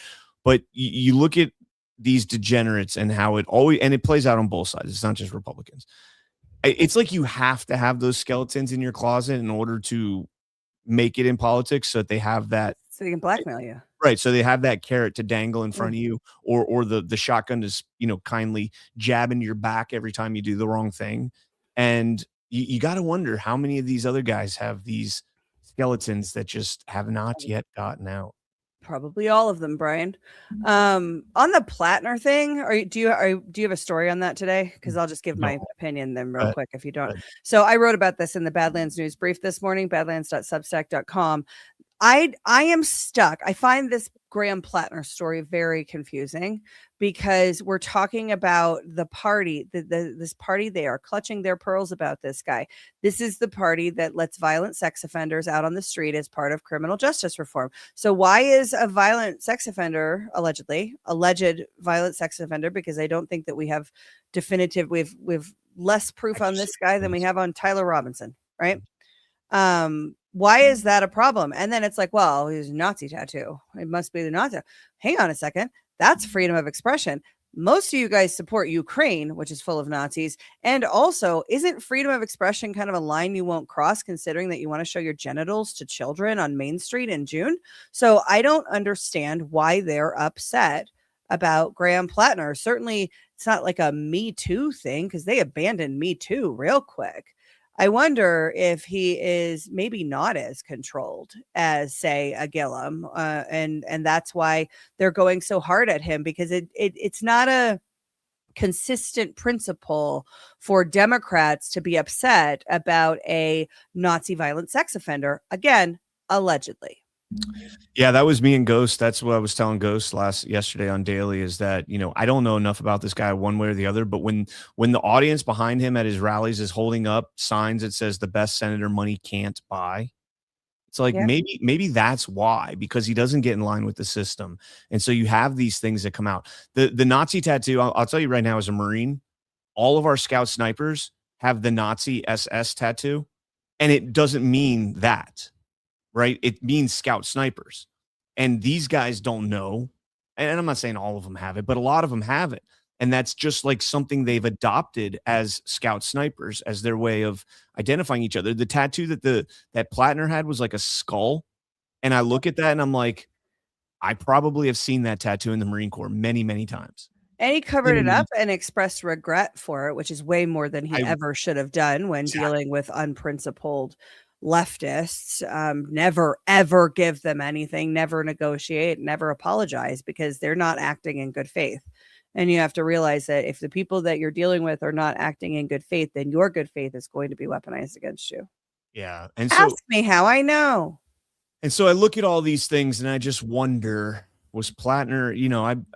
But you look at these degenerates and how it always, and it plays out on both sides. It's not just Republicans. It's like you have to have those skeletons in your closet in order to make it in politics, so that they have that, so they can blackmail you. Right. So they have that carrot to dangle in front of you, or the shotgun is, kindly jab into your back every time you do the wrong thing. And you got to wonder how many of these other guys have these skeletons that just have not yet gotten out. Probably all of them, Brian. On the Plattner thing, do you have a story on that today? Because I'll just give my opinion then real quick if you don't. So I wrote about this in the Badlands News Brief this morning, badlands.substack.com. I am stuck. I find this Graham Plattner story very confusing because we're talking about the party, this party. They are clutching their pearls about this guy. This is the party that lets violent sex offenders out on the street as part of criminal justice reform. So why is a violent sex offender, alleged violent sex offender, because I don't think that we have definitive, we've less proof on this guy than we have on Tyler Robinson, right? Why is that a problem? And then it's like, well, he's a Nazi tattoo. It must be the Nazi. Hang on a second. That's freedom of expression. Most of you guys support Ukraine, which is full of Nazis. And also, isn't freedom of expression kind of a line you won't cross, considering that you want to show your genitals to children on Main Street in June? So I don't understand why they're upset about Graham Plattner. Certainly, it's not like a Me Too thing, because they abandoned Me Too real quick. I wonder if he is maybe not as controlled as, say, a Gillum, and that's why they're going so hard at him, because it's not a consistent principle for Democrats to be upset about a Nazi violent sex offender, again, allegedly. Yeah, that was me and Ghost. That's what I was telling Ghost yesterday on Daily, is that, I don't know enough about this guy one way or the other, but when the audience behind him at his rallies is holding up signs that says the best senator money can't buy, It's like Yeah. maybe that's why, because he doesn't get in line with the system. And so you have these things that come out. The Nazi tattoo, I'll tell you right now, as a Marine, all of our scout snipers have the Nazi SS tattoo, and it doesn't mean that, right? It means scout snipers. And these guys don't know. And I'm not saying all of them have it, but a lot of them have it. And that's just like something they've adopted as scout snipers, as their way of identifying each other. The tattoo that Plattner had was like a skull. And I look at that and I'm like, I probably have seen that tattoo in the Marine Corps many, many times. And he covered it up and expressed regret for it, which is way more than he ever should have done when dealing with unprincipled leftists. Never, ever give them anything, never negotiate, never apologize, because they're not acting in good faith. And you have to realize that if the people that you're dealing with are not acting in good faith, then your good faith is going to be weaponized against you. Yeah. And so ask me how I know. And so I look at all these things and I just wonder, was Plattner,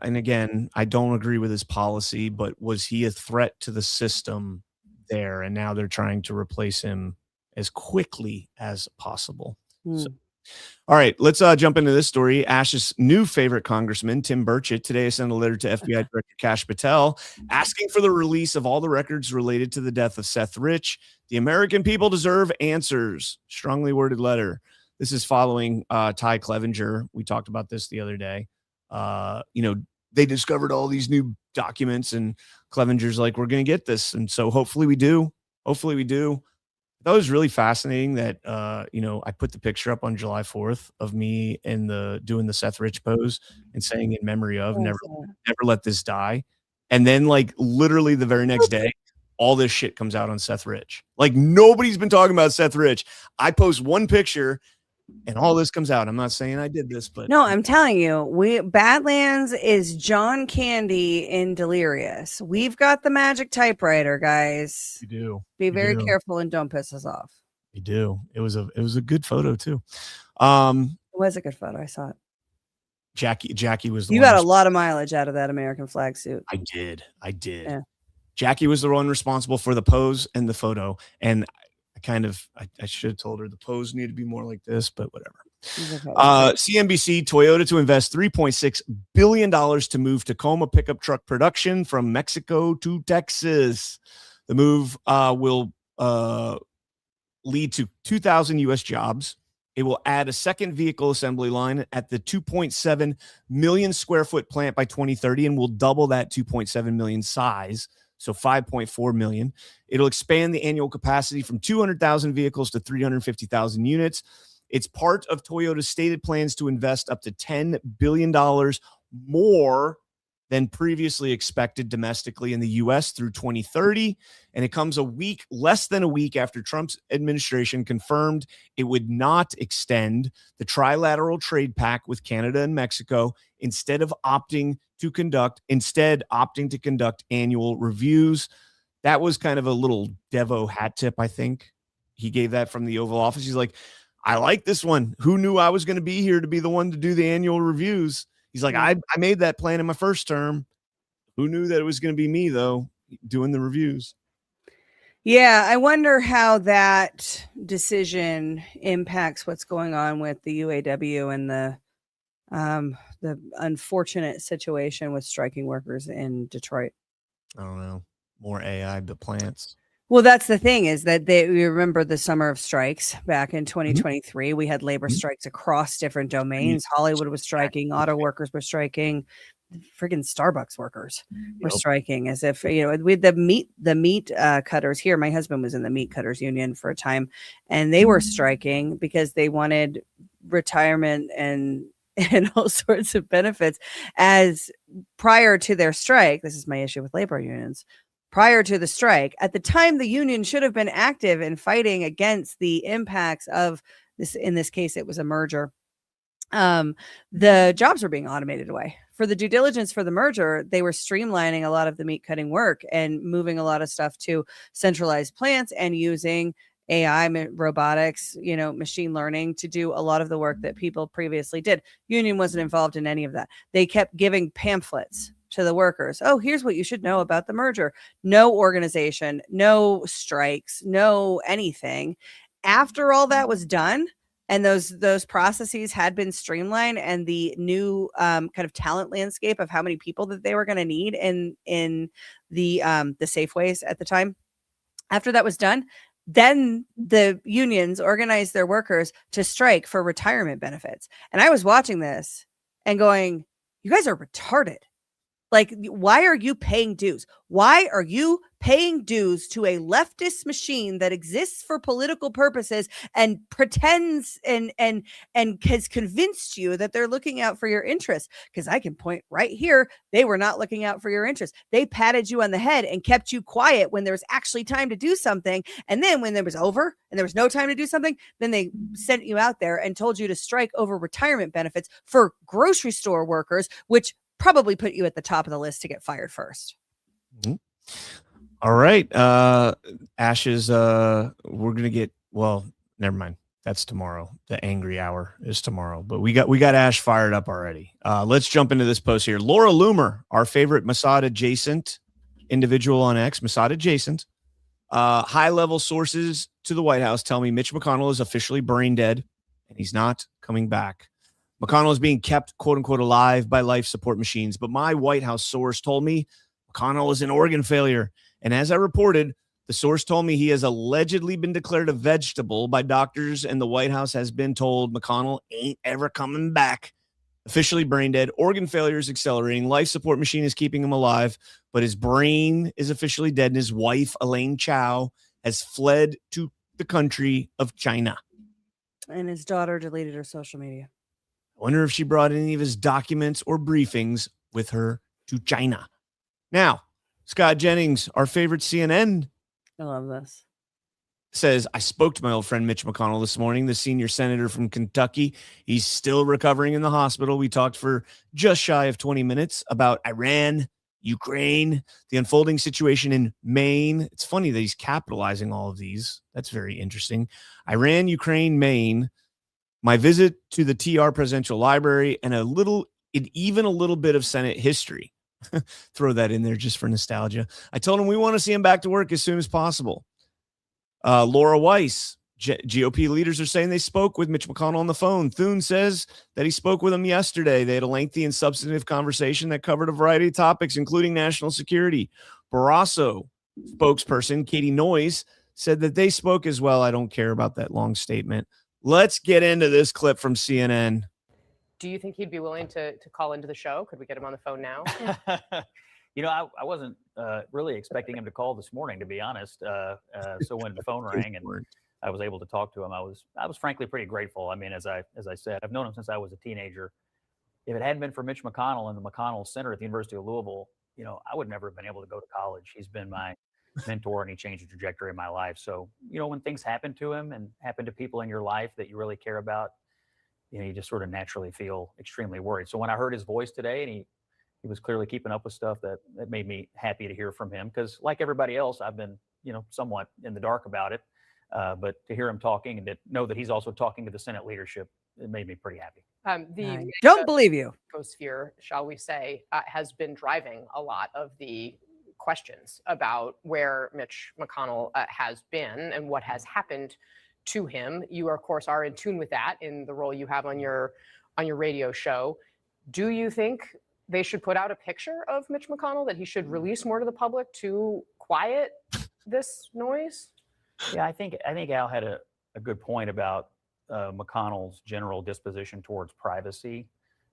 and again, I don't agree with his policy, but was he a threat to the system there? And now they're trying to replace him as quickly as possible. So, all right, let's jump into this story. Ash's new favorite congressman, Tim Burchett, today sent a letter to FBI Director Kash Patel asking for the release of all the records related to the death of Seth Rich. The American people deserve answers. Strongly worded letter. This is following Ty Clevenger. We talked about this the other day. They discovered all these new documents, and Clevenger's like, we're going to get this. And so hopefully we do. Hopefully we do. That was really fascinating that, I put the picture up on July 4th of me in doing the Seth Rich pose and saying in memory of never let this die. And then like literally the very next day, all this shit comes out on Seth Rich. Like nobody's been talking about Seth Rich. I post one picture and all this comes out. I'm not saying I did this, but no, I'm telling you, Badlands is John Candy in Delirious. We've got the magic typewriter, guys. You do. Be very careful and don't piss us off. You do. It was a good photo too. It was a good photo. I saw it. Jackie was the you one. got a lot of mileage out of that American flag suit. I did. Yeah. Jackie was the one responsible for the pose and the photo. And I should have told her the pose needed to be more like this, but whatever. CNBC, Toyota to invest $3.6 billion to move Tacoma pickup truck production from Mexico to Texas. The move will lead to 2,000 U.S. jobs. It will add a second vehicle assembly line at the 2.7 million square foot plant by 2030 and will double that 2.7 million size. So 5.4 million. It'll expand the annual capacity from 200,000 vehicles to 350,000 units. It's part of Toyota's stated plans to invest up to $10 billion more than previously expected domestically in the U.S. through 2030. And it comes less than a week after Trump's administration confirmed it would not extend the trilateral trade pact with Canada and Mexico, instead opting to conduct annual reviews. That was kind of a little Devo hat tip, I think. He gave that from the Oval Office. He's like, I like this one. Who knew I was going to be here to be the one to do the annual reviews? He's like, I made that plan in my first term. Who knew that it was going to be me, though, doing the reviews? Yeah, I wonder how that decision impacts what's going on with the UAW and the unfortunate situation with striking workers in Detroit. I don't know. More AI to plants. Well, that's the thing, is that we remember the summer of strikes back in 2023. We had labor strikes across different domains. Hollywood was striking, auto workers were striking, friggin' Starbucks workers were striking, as if, with the meat cutters here. My husband was in the meat cutters union for a time, and they were striking because they wanted retirement and all sorts of benefits. As prior to their strike, this is my issue with labor unions. Prior to the strike, at the time, the union should have been active in fighting against the impacts of this. In this case, it was a merger. The jobs were being automated away. For the due diligence for the merger, they were streamlining a lot of the meat cutting work and moving a lot of stuff to centralized plants and using AI, robotics, machine learning to do a lot of the work that people previously did. Union wasn't involved in any of that. They kept giving pamphlets to the workers. Oh, here's what you should know about the merger. No organization, no strikes, no anything. After all that was done, and those processes had been streamlined, and the new kind of talent landscape of how many people that they were going to need in the Safeways at the time, after that was done, then the unions organized their workers to strike for retirement benefits. And I was watching this and going, you guys are retarded. Like, why are you paying dues? Why are you paying dues to a leftist machine that exists for political purposes and pretends and has convinced you that they're looking out for your interests? Because I can point right here, they were not looking out for your interests. They patted you on the head and kept you quiet when there was actually time to do something. And then when there was over and there was no time to do something, then they sent you out there and told you to strike over retirement benefits for grocery store workers, which probably put you at the top of the list to get fired first. Mm-hmm. All right. Ashes, we're going to get, well, never mind. That's tomorrow. The angry hour is tomorrow, but we got Ash fired up already. Let's jump into this post here. Laura Loomer, our favorite Mossad adjacent individual on X, Mossad adjacent. High level sources to the White House tell me Mitch McConnell is officially brain dead and he's not coming back. McConnell is being kept, quote unquote, alive by life support machines. But my White House source told me McConnell is an organ failure. And as I reported, the source told me he has allegedly been declared a vegetable by doctors, and the White House has been told McConnell ain't ever coming back. Officially brain dead. Organ failure is accelerating. Life support machine is keeping him alive, but his brain is officially dead. And his wife, Elaine Chao, has fled to the country of China. And his daughter deleted her social media. I wonder if she brought any of his documents or briefings with her to China. Now, Scott Jennings, our favorite CNN, I love this, says, I spoke to my old friend Mitch McConnell this morning, the senior senator from Kentucky. He's still recovering in the hospital. We talked for just shy of 20 minutes about Iran, Ukraine, the unfolding situation in Maine. It's funny that he's capitalizing all of these. That's very interesting. Iran, Ukraine, Maine. My visit to the TR Presidential Library, and even a little bit of Senate history. Throw that in there just for nostalgia. I told him we want to see him back to work as soon as possible. Laura Weiss, GOP leaders are saying they spoke with Mitch McConnell on the phone. Thune says that he spoke with him yesterday. They had a lengthy and substantive conversation that covered a variety of topics, including national security. Barrasso spokesperson Katie Noyes said that they spoke as well. I don't care about that long statement. Let's get into this clip from CNN. Do you think he'd be willing to call into the show? Could we get him on the phone now? You know, I wasn't really expecting him to call this morning, to be honest. So when the phone rang and I was able to talk to him, I was frankly pretty grateful. I mean, as I said, I've known him since I was a teenager. If it hadn't been for Mitch McConnell and the McConnell Center at the University of Louisville, you know, I would never have been able to go to college. He's been my mentor and he changed the trajectory of my life. So, you know, when things happen to him and happen to people in your life that you really care about, you know, you just sort of naturally feel extremely worried. So when I heard his voice today and he was clearly keeping up with stuff, that made me happy to hear from him. Because like everybody else, I've been, you know, somewhat in the dark about it. But to hear him talking and to know that he's also talking to the Senate leadership, it made me pretty happy. The don't believe you. Sphere, shall we say, has been driving a lot of the questions about where Mitch McConnell has been and what has happened to him. You, of course, are in tune with that in the role you have on your radio show. Do you think they should put out a picture of Mitch McConnell, that he should release more to the public to quiet this noise? Yeah, I think Al had a good point about McConnell's general disposition towards privacy.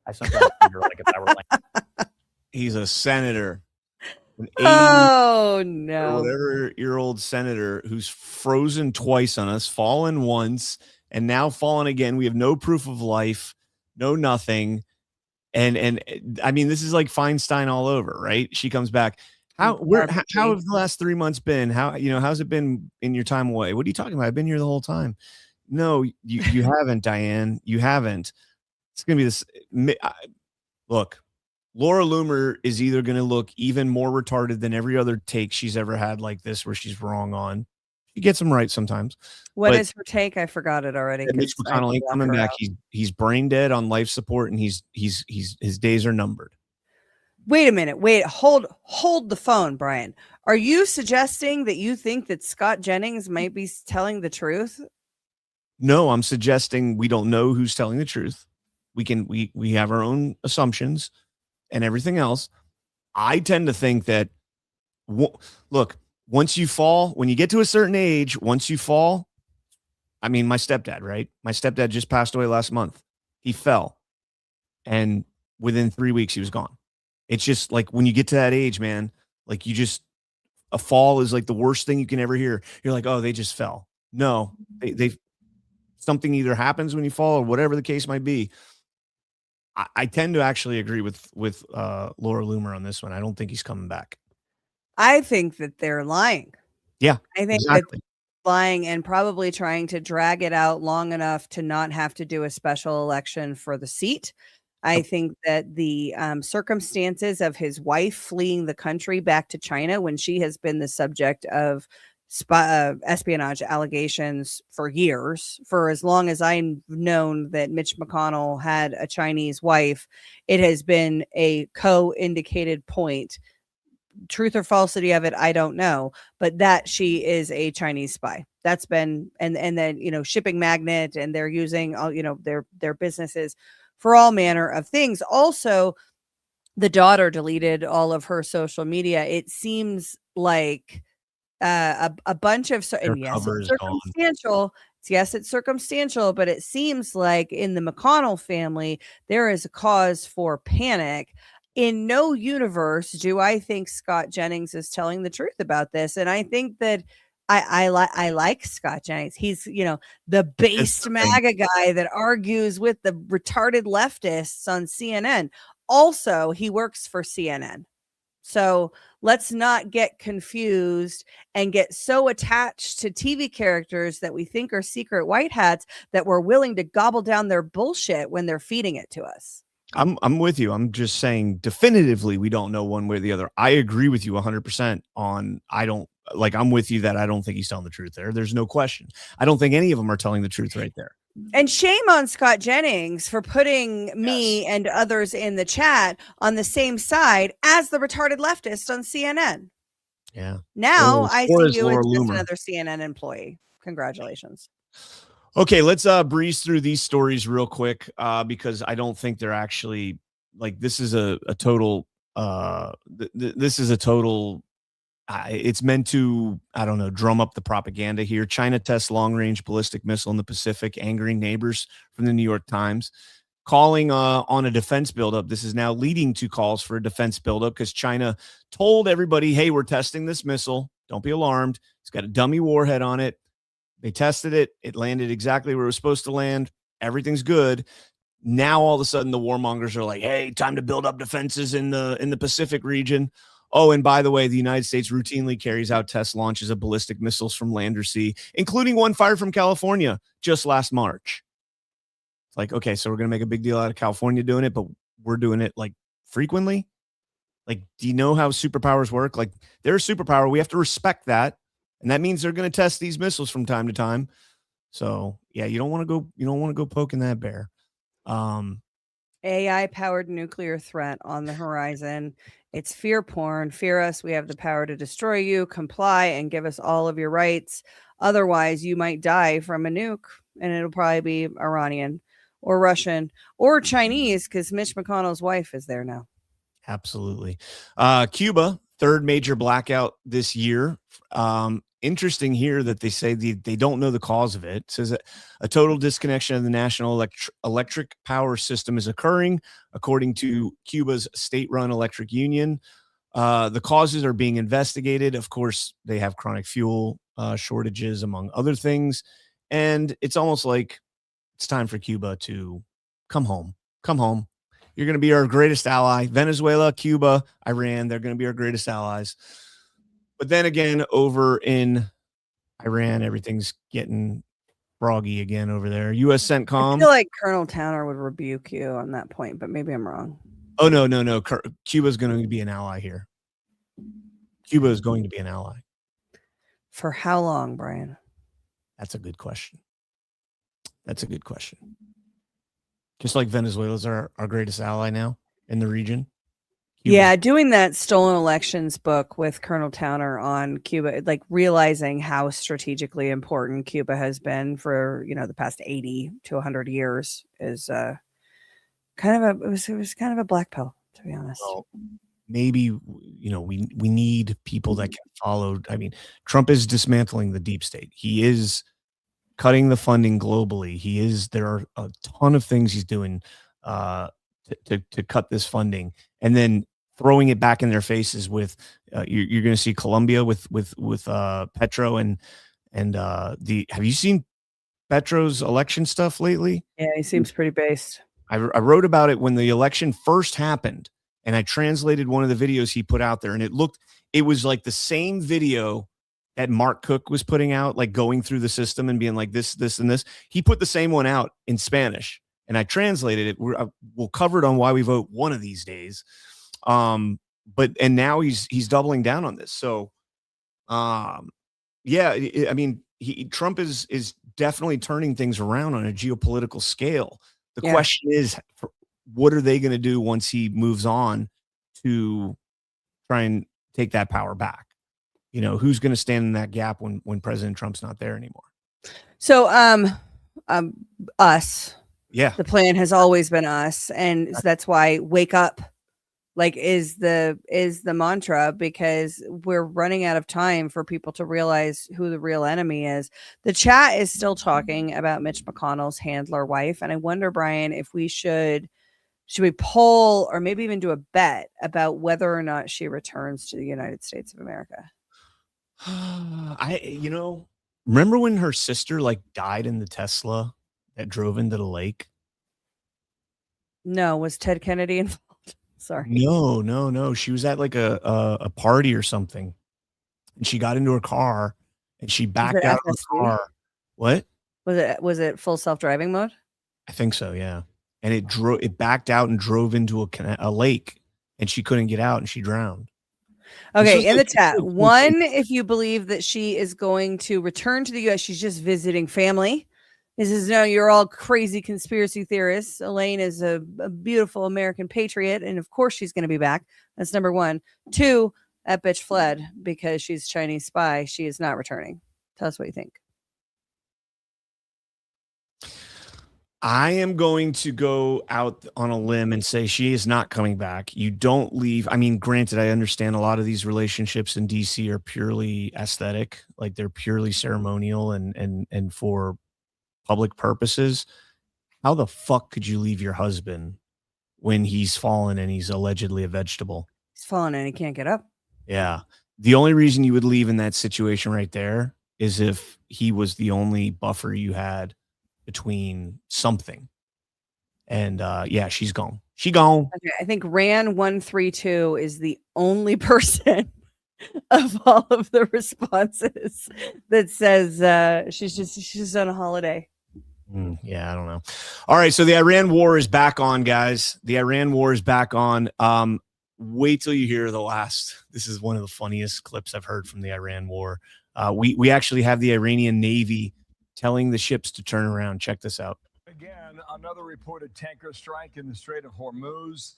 I sometimes wonder, like, if I were like, he's a senator. An 80 Oh no! whatever-year-old senator who's frozen twice on us, fallen once, and now fallen again. We have no proof of life, no nothing, and I mean, this is like Feinstein all over, right? She comes back. How have the last 3 months been? How's it been in your time away? What are you talking about? I've been here the whole time. No, you haven't, Diane. You haven't. It's gonna be this. Look. Laura Loomer is either going to look even more retarded than every other take she's ever had like this, where she's wrong on. She gets them right sometimes. What is her take? I forgot it already. Mitch McConnell ain't coming back. He's brain dead on life support, and his days are numbered. Wait a minute. Wait, hold the phone, Brian. Are you suggesting that you think that Scott Jennings might be telling the truth? No, I'm suggesting we don't know who's telling the truth. We have our own assumptions and everything else. I tend to think that, look, once you fall, when you get to a certain age, once you fall, I mean, my stepdad, right? My stepdad just passed away last month. He fell, and within 3 weeks, he was gone. It's just like when you get to that age, man, like a fall is like the worst thing you can ever hear. You're like, oh, they just fell. No, they something either happens when you fall or whatever the case might be. I tend to actually agree with Laura Loomer on this one. I don't think he's coming back. I think that they're lying. Yeah, I think exactly. that lying and probably trying to drag it out long enough to not have to do a special election for the seat. I think that the circumstances of his wife fleeing the country back to China when she has been the subject of espionage allegations for years, for as long as I've known that Mitch McConnell had a Chinese wife, it has been a co-indicated point. Truth or falsity of it, I don't know, but that she is a Chinese spy. That's been, and then, shipping magnet, and they're using all, their businesses for all manner of things. Also, the daughter deleted all of her social media. It seems like a bunch of, and yes, it's circumstantial. Yes, it's circumstantial, but it seems like in the McConnell family, there is a cause for panic. In no universe do I think Scott Jennings is telling the truth about this. And I think that I like Scott Jennings. He's, the based MAGA guy that argues with the retarded leftists on CNN. Also, he works for CNN. So let's not get confused and get so attached to TV characters that we think are secret white hats that we're willing to gobble down their bullshit when they're feeding it to us. I'm with you. I'm just saying definitively we don't know one way or the other. I agree with you 100% on I'm with you that I don't think he's telling the truth there. There's no question. I don't think any of them are telling the truth right there. And shame on Scott Jennings for putting me and others in the chat on the same side as the retarded leftist on CNN. Yeah. Now I see you as just Loomer. another CNN employee. Congratulations. Okay, let's breeze through these stories real quick because I don't think they're actually this is a total this is a total it's meant to, I don't know, drum up the propaganda here. China tests long-range ballistic missile in the Pacific, angering neighbors from the New York Times, calling on a defense buildup. This is now leading to calls for a defense buildup because China told everybody, hey, we're testing this missile. Don't be alarmed. It's got a dummy warhead on it. They tested it. It landed exactly where it was supposed to land. Everything's good. Now, all of a sudden, the warmongers are like, hey, time to build up defenses in the Pacific region. Oh, and by the way, the United States routinely carries out test launches of ballistic missiles from land or sea, including one fired from California just last March. It's like, okay, so we're going to make a big deal out of California doing it, but we're doing it frequently. Do you know how superpowers work? They're a superpower. We have to respect that. And that means they're going to test these missiles from time to time. So yeah, you don't want to go poking that bear. AI powered nuclear threat on the horizon. It's fear porn. Fear us. We have the power to destroy you. Comply and give us all of your rights. Otherwise, you might die from a nuke, and it'll probably be Iranian or Russian or Chinese because Mitch McConnell's wife is there now. Absolutely. Cuba, third major blackout this year. Interesting here that they say they don't know the cause of it. It says that a total disconnection of the national electric power system is occurring, according to Cuba's state-run electric union. The causes are being investigated. Of course, they have chronic fuel shortages, among other things. And it's almost like it's time for Cuba to come home. Come home. You're going to be our greatest ally. Venezuela, Cuba, Iran, they're going to be our greatest allies. But then again, over in Iran, everything's getting froggy again over there. U.S. CENTCOM. I feel like Colonel Towner would rebuke you on that point, but maybe I'm wrong. Oh, no. Cuba's going to be an ally here. Cuba is going to be an ally. For how long, Brian? That's a good question. Just like Venezuela's our greatest ally now in the region. Yeah, doing that stolen elections book with Colonel Towner on Cuba, like realizing how strategically important Cuba has been for, the past 80 to 100 years is it was kind of a black pill, to be honest. Well, maybe, we need people that can follow. I mean, Trump is dismantling the deep state. He is cutting the funding globally. There are a ton of things he's doing to cut this funding, and then throwing it back in their faces with you're going to see Colombia with Petro and have you seen Petro's election stuff lately? Yeah, he seems pretty based. I wrote about it when the election first happened, and I translated one of the videos he put out there, and it was like the same video that Mark Cook was putting out, like going through the system and being like this, and this. He put the same one out in Spanish, and I translated it. We'll cover it on Why We Vote one of these days. And now he's doubling down on this. So, yeah, I mean, Trump is definitely turning things around on a geopolitical scale. The question is, what are they going to do once he moves on to try and take that power back? Who's going to stand in that gap when President Trump's not there anymore? So, us. Yeah. The plan has always been us, and that's why wake up is the mantra, because we're running out of time for people to realize who the real enemy is. The chat is still talking about Mitch McConnell's handler wife, and I wonder, Brian, if we should we poll or maybe even do a bet about whether or not she returns to the United States of America? Remember when her sister died in the Tesla that drove into the lake? No, was Ted Kennedy involved? Sorry. No. She was at a party or something, and she got into her car and she backed out of the car. What? Was it full self-driving mode? I think so, yeah. And it backed out and drove into a lake, and she couldn't get out and she drowned. Okay, in the chat, one, if you believe that she is going to return to the U.S., she's just visiting family. This is no, you're all crazy conspiracy theorists. Elaine is a beautiful American patriot, and of course she's going to be back. That's number one. Two, that bitch fled because she's a Chinese spy. She is not returning. Tell us what you think. I am going to go out on a limb and say she is not coming back. You don't leave. I mean, granted, I understand a lot of these relationships in DC are purely aesthetic, like they're purely ceremonial and for public purposes. How the fuck could you leave your husband when he's fallen and he's allegedly a vegetable? He's fallen and he can't get up. Yeah. The only reason you would leave in that situation right there is if he was the only buffer you had between something. And yeah, she's gone. She gone. Okay, I think Ran 132 is the only person of all of the responses that says she's on a holiday. Yeah, I don't know. All right, so the Iran war is back on, guys. The Iran war is back on. Wait till you hear the last. This is one of the funniest clips I've heard from the Iran war. We actually have the Iranian Navy telling the ships to turn around. Check this out. Again, another reported tanker strike in the Strait of Hormuz.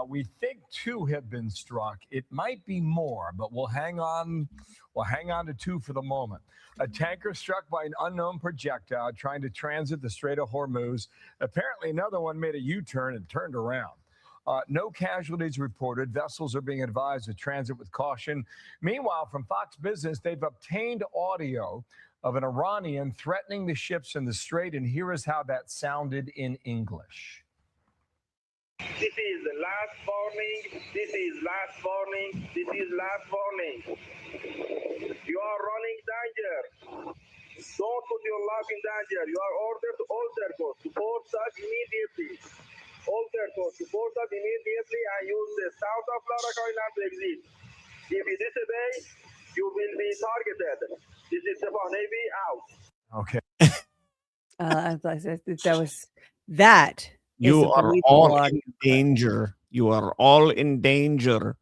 We think 2 have been struck. It might be more, but we'll hang on. We'll hang on to 2 for the moment. A tanker struck by an unknown projectile trying to transit the Strait of Hormuz. Apparently, another one made a U-turn and turned around. No casualties reported. Vessels are being advised to transit with caution. Meanwhile, from Fox Business, they've obtained audio of an Iranian threatening the ships in the strait, and here is how that sounded in English. This is the last warning. This is last warning. This is last warning. You are running danger. Don't put your life in danger. You are ordered to alter course. Support us immediately. Alter course. Support us immediately and use the south of Florida Island to exit. If you disobey, you will be targeted. This is the Navy out. Okay. That. You are all in danger. You are all in danger.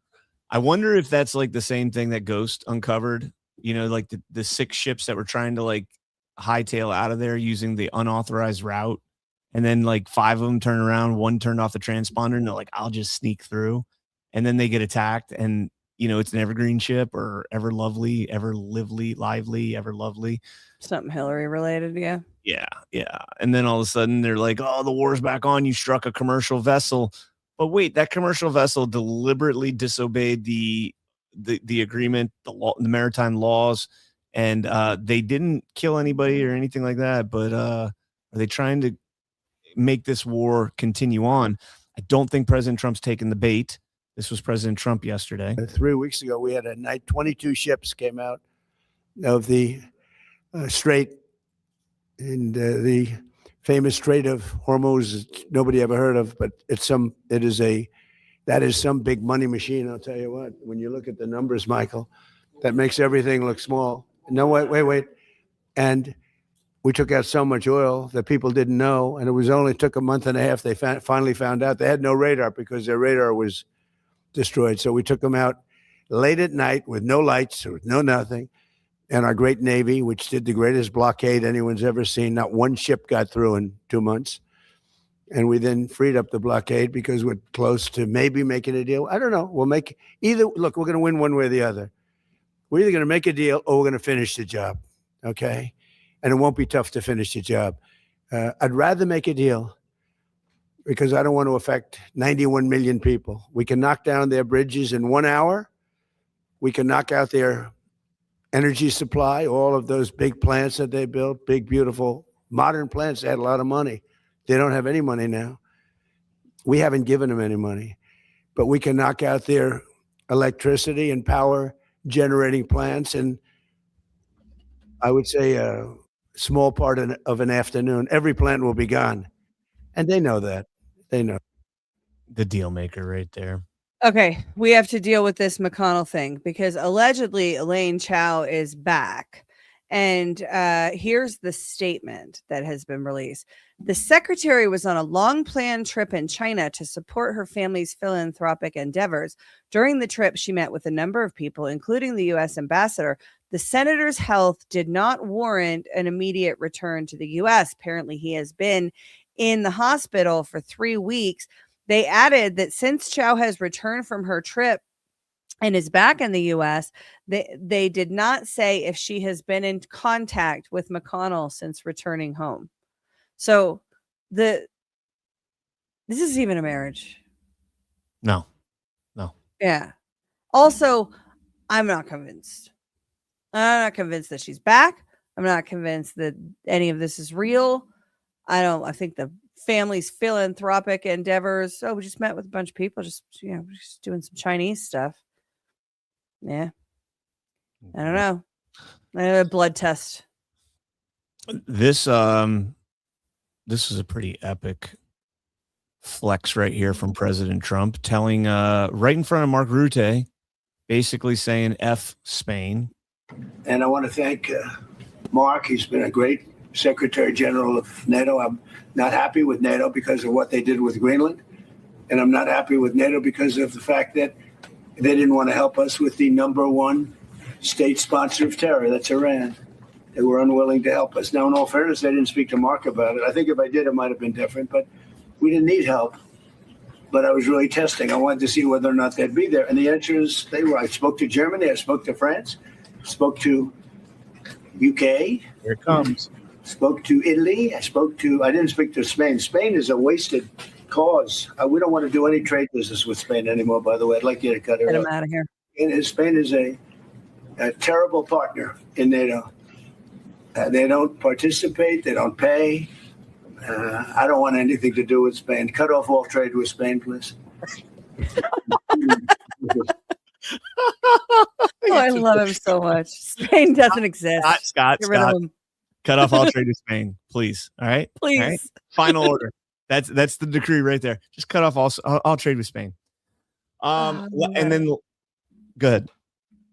I wonder if that's like the same thing that Ghost uncovered, you know, like the 6 ships that were trying to like hightail out of there using the unauthorized route. And then like 5 of them turned around, 1 turned off the transponder, and they're like, I'll just sneak through. and then they get attacked, and it's an evergreen ship or ever lovely, ever lively, ever lovely. Something Hillary related, yeah. Yeah. And then all of a sudden they're like, oh, the war's back on. You struck a commercial vessel. But wait, that commercial vessel deliberately disobeyed the agreement, the maritime laws, and they didn't kill anybody or anything like that. But are they trying to make this war continue on? I don't think President Trump's taken the bait. This was President Trump yesterday. 3 weeks ago, we had a night, 22 ships came out of the Strait, and the famous Strait of Hormuz, nobody ever heard of, but that is some big money machine. I'll tell you what, when you look at the numbers, Michael, that makes everything look small. No, wait. And we took out so much oil that people didn't know. And it took a month and a half. They finally found out they had no radar because their radar was destroyed. So we took them out late at night with no lights or no nothing. And our great Navy, which did the greatest blockade anyone's ever seen, not one ship got through in 2 months. And we then freed up the blockade because we're close to maybe making a deal. I don't know. We'll make look, we're going to win one way or the other. We're either going to make a deal or we're going to finish the job. Okay. And it won't be tough to finish the job. I'd rather make a deal because I don't want to affect 91 million people. We can knock down their bridges in 1 hour. We can knock out their energy supply, all of those big plants that they built, big, beautiful, modern plants. They had a lot of money. They don't have any money now. We haven't given them any money, but we can knock out their electricity and power generating plants. And I would say a small part of an afternoon, every plant will be gone. And they know that. They know. The deal maker right there. Okay, we have to deal with this McConnell thing because allegedly Elaine Chao is back. And here's the statement that has been released. The secretary was on a long planned trip in China to support her family's philanthropic endeavors. During the trip, she met with a number of people, including the U.S. ambassador. The senator's health did not warrant an immediate return to the U.S. Apparently, he has been in the hospital for 3 weeks. They added that since Chao has returned from her trip and is back in the U.S., they did not say if she has been in contact with McConnell since returning home. So this is even a marriage. No. Yeah. Also, I'm not convinced. I'm not convinced that she's back. I'm not convinced that any of this is real. I think the family's philanthropic endeavors. Oh, we just met with a bunch of people, just doing some Chinese stuff. Yeah. I don't know. A blood test. This is a pretty epic flex right here from President Trump, telling right in front of Mark Rutte, basically saying F Spain. And I want to thank Mark. He's been a great Secretary General of NATO. I'm not happy with NATO because of what they did with Greenland. And I'm not happy with NATO because of the fact that they didn't want to help us with the number one state sponsor of terror. That's Iran. They were unwilling to help us. Now, in all fairness, I didn't speak to Mark about it. I think if I did, it might have been different, but we didn't need help. But I was really testing. I wanted to see whether or not they'd be there. And the answer is they were. I spoke to Germany. I spoke to France. Spoke to UK. Here it comes. Spoke to Italy. I didn't speak to Spain. Spain is a wasted cause. We don't want to do any trade business with Spain anymore, by the way. I'd like you to cut it Get off. him out of here. And Spain is a terrible partner in NATO. They don't participate. They don't pay. I don't want anything to do with Spain. Cut off all trade with Spain, please. I love him so much. Spain doesn't exist. Scott. Get rid of him. Cut off all trade with Spain, please. All right? Please. All right? Final order. That's the decree right there. Just cut off all trade with Spain. And then go ahead.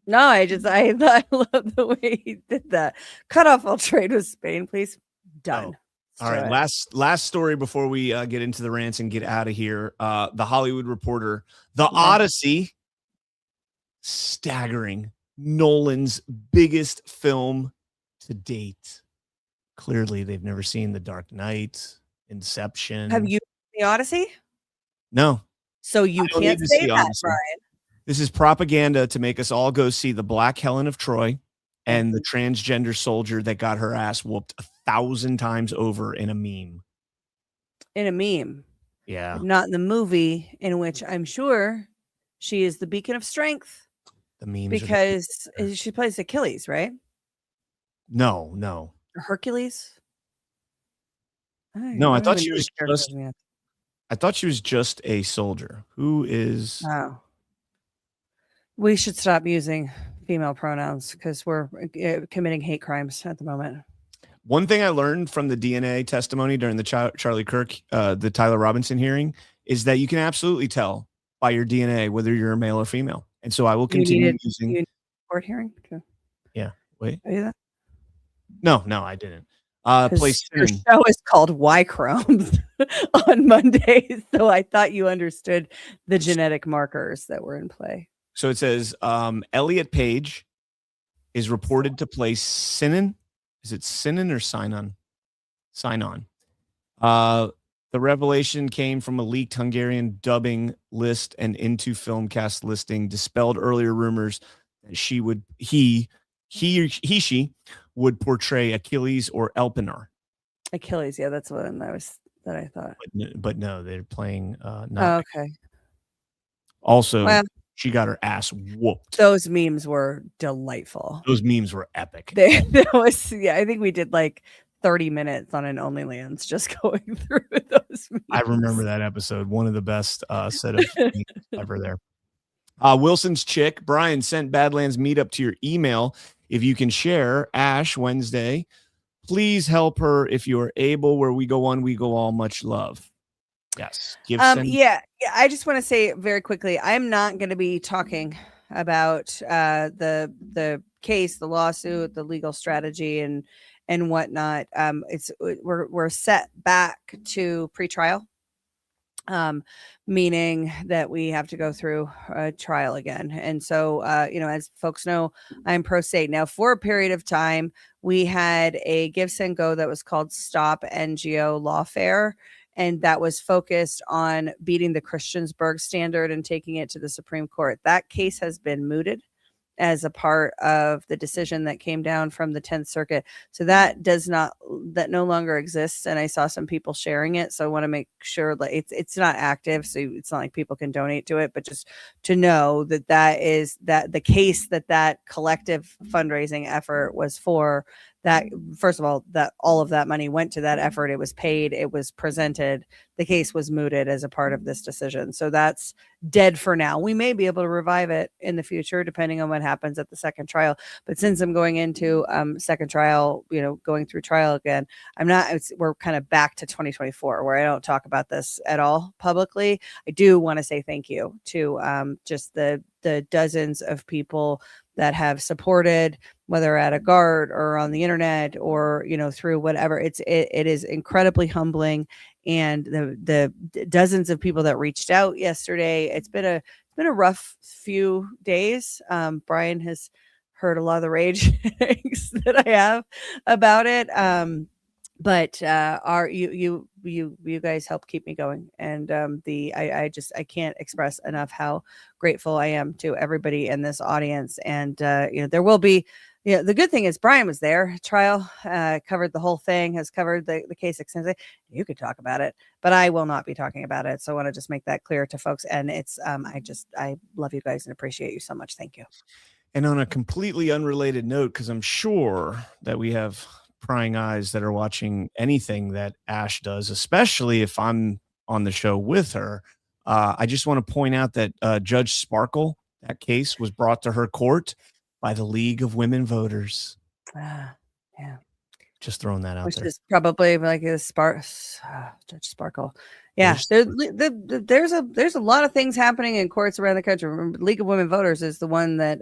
No, I love the way he did that. Cut off all trade with Spain, please. Done. All right. Last story before we get into the rants and get out of here. The Hollywood Reporter, The Odyssey, staggering. Nolan's biggest film to date. Clearly, they've never seen The Dark Knight, Inception. Have you seen The Odyssey? No. So you I don't can't need to say see, that, honestly. Brian. This is propaganda to make us all go see the Black Helen of Troy and the transgender soldier that got her ass whooped 1,000 times over in a meme. In a meme. Yeah. But not in the movie, in which I'm sure she is the beacon of strength. The memes because she plays Achilles, right? No. Or Hercules. No, I thought she was just. I thought she was just a soldier. Who is? Oh. We should stop using female pronouns because we're committing hate crimes at the moment. One thing I learned from the DNA testimony during the Charlie Kirk, the Tyler Robinson hearing, is that you can absolutely tell by your DNA whether you're a male or female. And so I will continue using. You court hearing? Yeah. Wait. Are you that? No, I didn't. Your show is called Y Chrome on Mondays, so I thought you understood the genetic markers that were in play. So it says Elliot Page is reported to play Sinan. Is it Sinan or Sign-On? Sign-On. The revelation came from a leaked Hungarian dubbing list and into film cast listing, dispelled earlier rumors that she would portray Achilles or Elpenor. Achilles, yeah, that's what I thought. But no, they're playing okay. Also, well, she got her ass whooped. Those memes were delightful. Those memes were epic. I think we did like 30 minutes on an OnlyLans just going through those memes. I remember that episode. One of the best set of memes ever there. Wilson's chick, Brian, sent Badlands Meetup to your email. If you can share Ash Wednesday, please help her if you are able. Where we go one, we go all. Much love. Yes. Yeah. I just want to say very quickly, I'm not going to be talking about the case, the lawsuit, the legal strategy, and whatnot. We're set back to pretrial. Meaning that we have to go through a trial again. And so, as folks know, I'm pro se. Now, for a period of time, we had a give, send, go that was called Stop NGO Lawfare. And that was focused on beating the Christiansburg standard and taking it to the Supreme Court. That case has been mooted as a part of the decision that came down from the 10th Circuit. So that no longer exists. And I saw some people sharing it. So I want to make sure that it's not active. So it's not like people can donate to it, but just to know that is the case that collective fundraising effort was for. That, first of all, that all of that money went to that effort. It was paid. It was presented. The case was mooted as a part of this decision. So that's dead for now. We may be able to revive it in the future, depending on what happens at the second trial. But since I'm going into second trial, going through trial again, we're kind of back to 2024 where I don't talk about this at all publicly. I do want to say thank you to just the dozens of people that have supported, whether at a GART or on the internet or, through whatever. It is incredibly humbling. And the dozens of people that reached out yesterday, it's been a rough few days. Brian has heard a lot of the rage that I have about it. But you guys help keep me going, and I can't express enough how grateful I am to everybody in this audience. And there will be, the good thing is Brian was there. Trial covered the whole thing, has covered the case extensively. You could talk about it, but I will not be talking about it. So I want to just make that clear to folks. And it's I love you guys and appreciate you so much. Thank you. And on a completely unrelated note, because I'm sure that we have prying eyes that are watching anything that Ash does, especially if I'm on the show with her. I just want to point out that Judge Sparkle, that case was brought to her court by the League of Women Voters. Yeah. Just throwing that out Which there. is probably like a Judge Sparkle. Yeah, there's a lot of things happening in courts around the country. Remember, League of Women Voters is the one that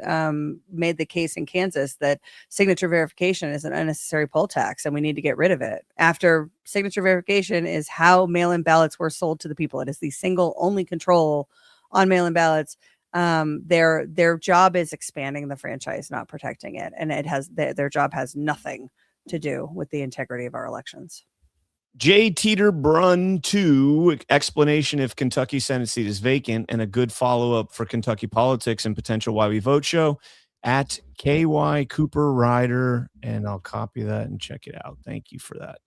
made the case in Kansas that signature verification is an unnecessary poll tax, and we need to get rid of it. After signature verification is how mail-in ballots were sold to the people. It is the single only control on mail-in ballots. Their job is expanding the franchise, not protecting it, and their job has nothing to do with the integrity of our elections. J. Teeter Brun 2 explanation if Kentucky Senate seat is vacant, and a good follow-up for Kentucky politics and potential Why We Vote show at KY Cooper Ryder, and I'll copy that and check it out. Thank you for that.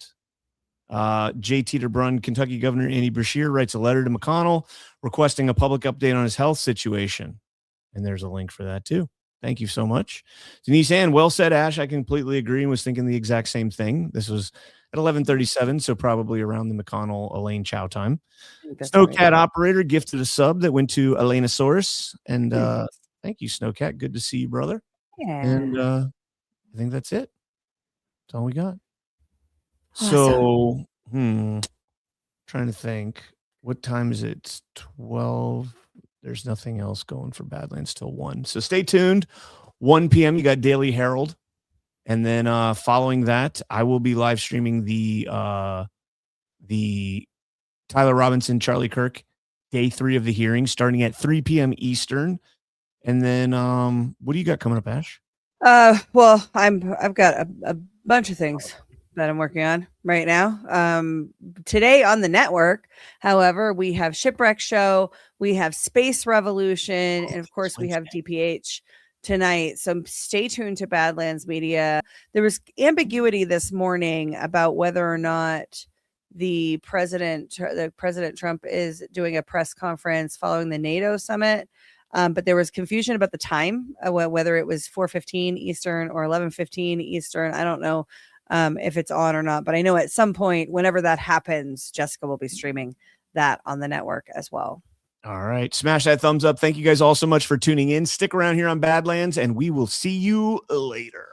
J. Teeter Brun, Kentucky Governor Andy Beshear writes a letter to McConnell requesting a public update on his health situation, and there's a link for that too. Thank you so much. Denise Ann, well said, Ash. I completely agree and was thinking the exact same thing. This was at 11:37, so probably around the McConnell Elaine Chow time. Snowcat operator gifted a sub that went to Elenasaurus, and thank you, Snowcat. Good to see you, brother. Yeah. And I think that's it. That's all we got. Awesome. So, trying to think. What time is it? It's 12. There's nothing else going for Badlands till 1. So stay tuned. 1 p.m. You got Daily Herald. And then following that, I will be live streaming the Tyler Robinson, Charlie Kirk, day 3 of the hearing, starting at 3 p.m. Eastern. And then what do you got coming up, Ash? Well, I've got a bunch of things that I'm working on right now. Today on the network, however, we have Shipwreck Show, we have Space Revolution, and of course we have DPH tonight. So stay tuned to Badlands Media. There was ambiguity this morning about whether or not the President Trump is doing a press conference following the NATO summit. But there was confusion about the time, whether it was 4:15 Eastern or 11:15 Eastern. I don't know if it's on or not, but I know at some point, whenever that happens, Jessica will be streaming that on the network as well. All right. Smash that thumbs up. Thank you guys all so much for tuning in. Stick around here on Badlands, and we will see you later.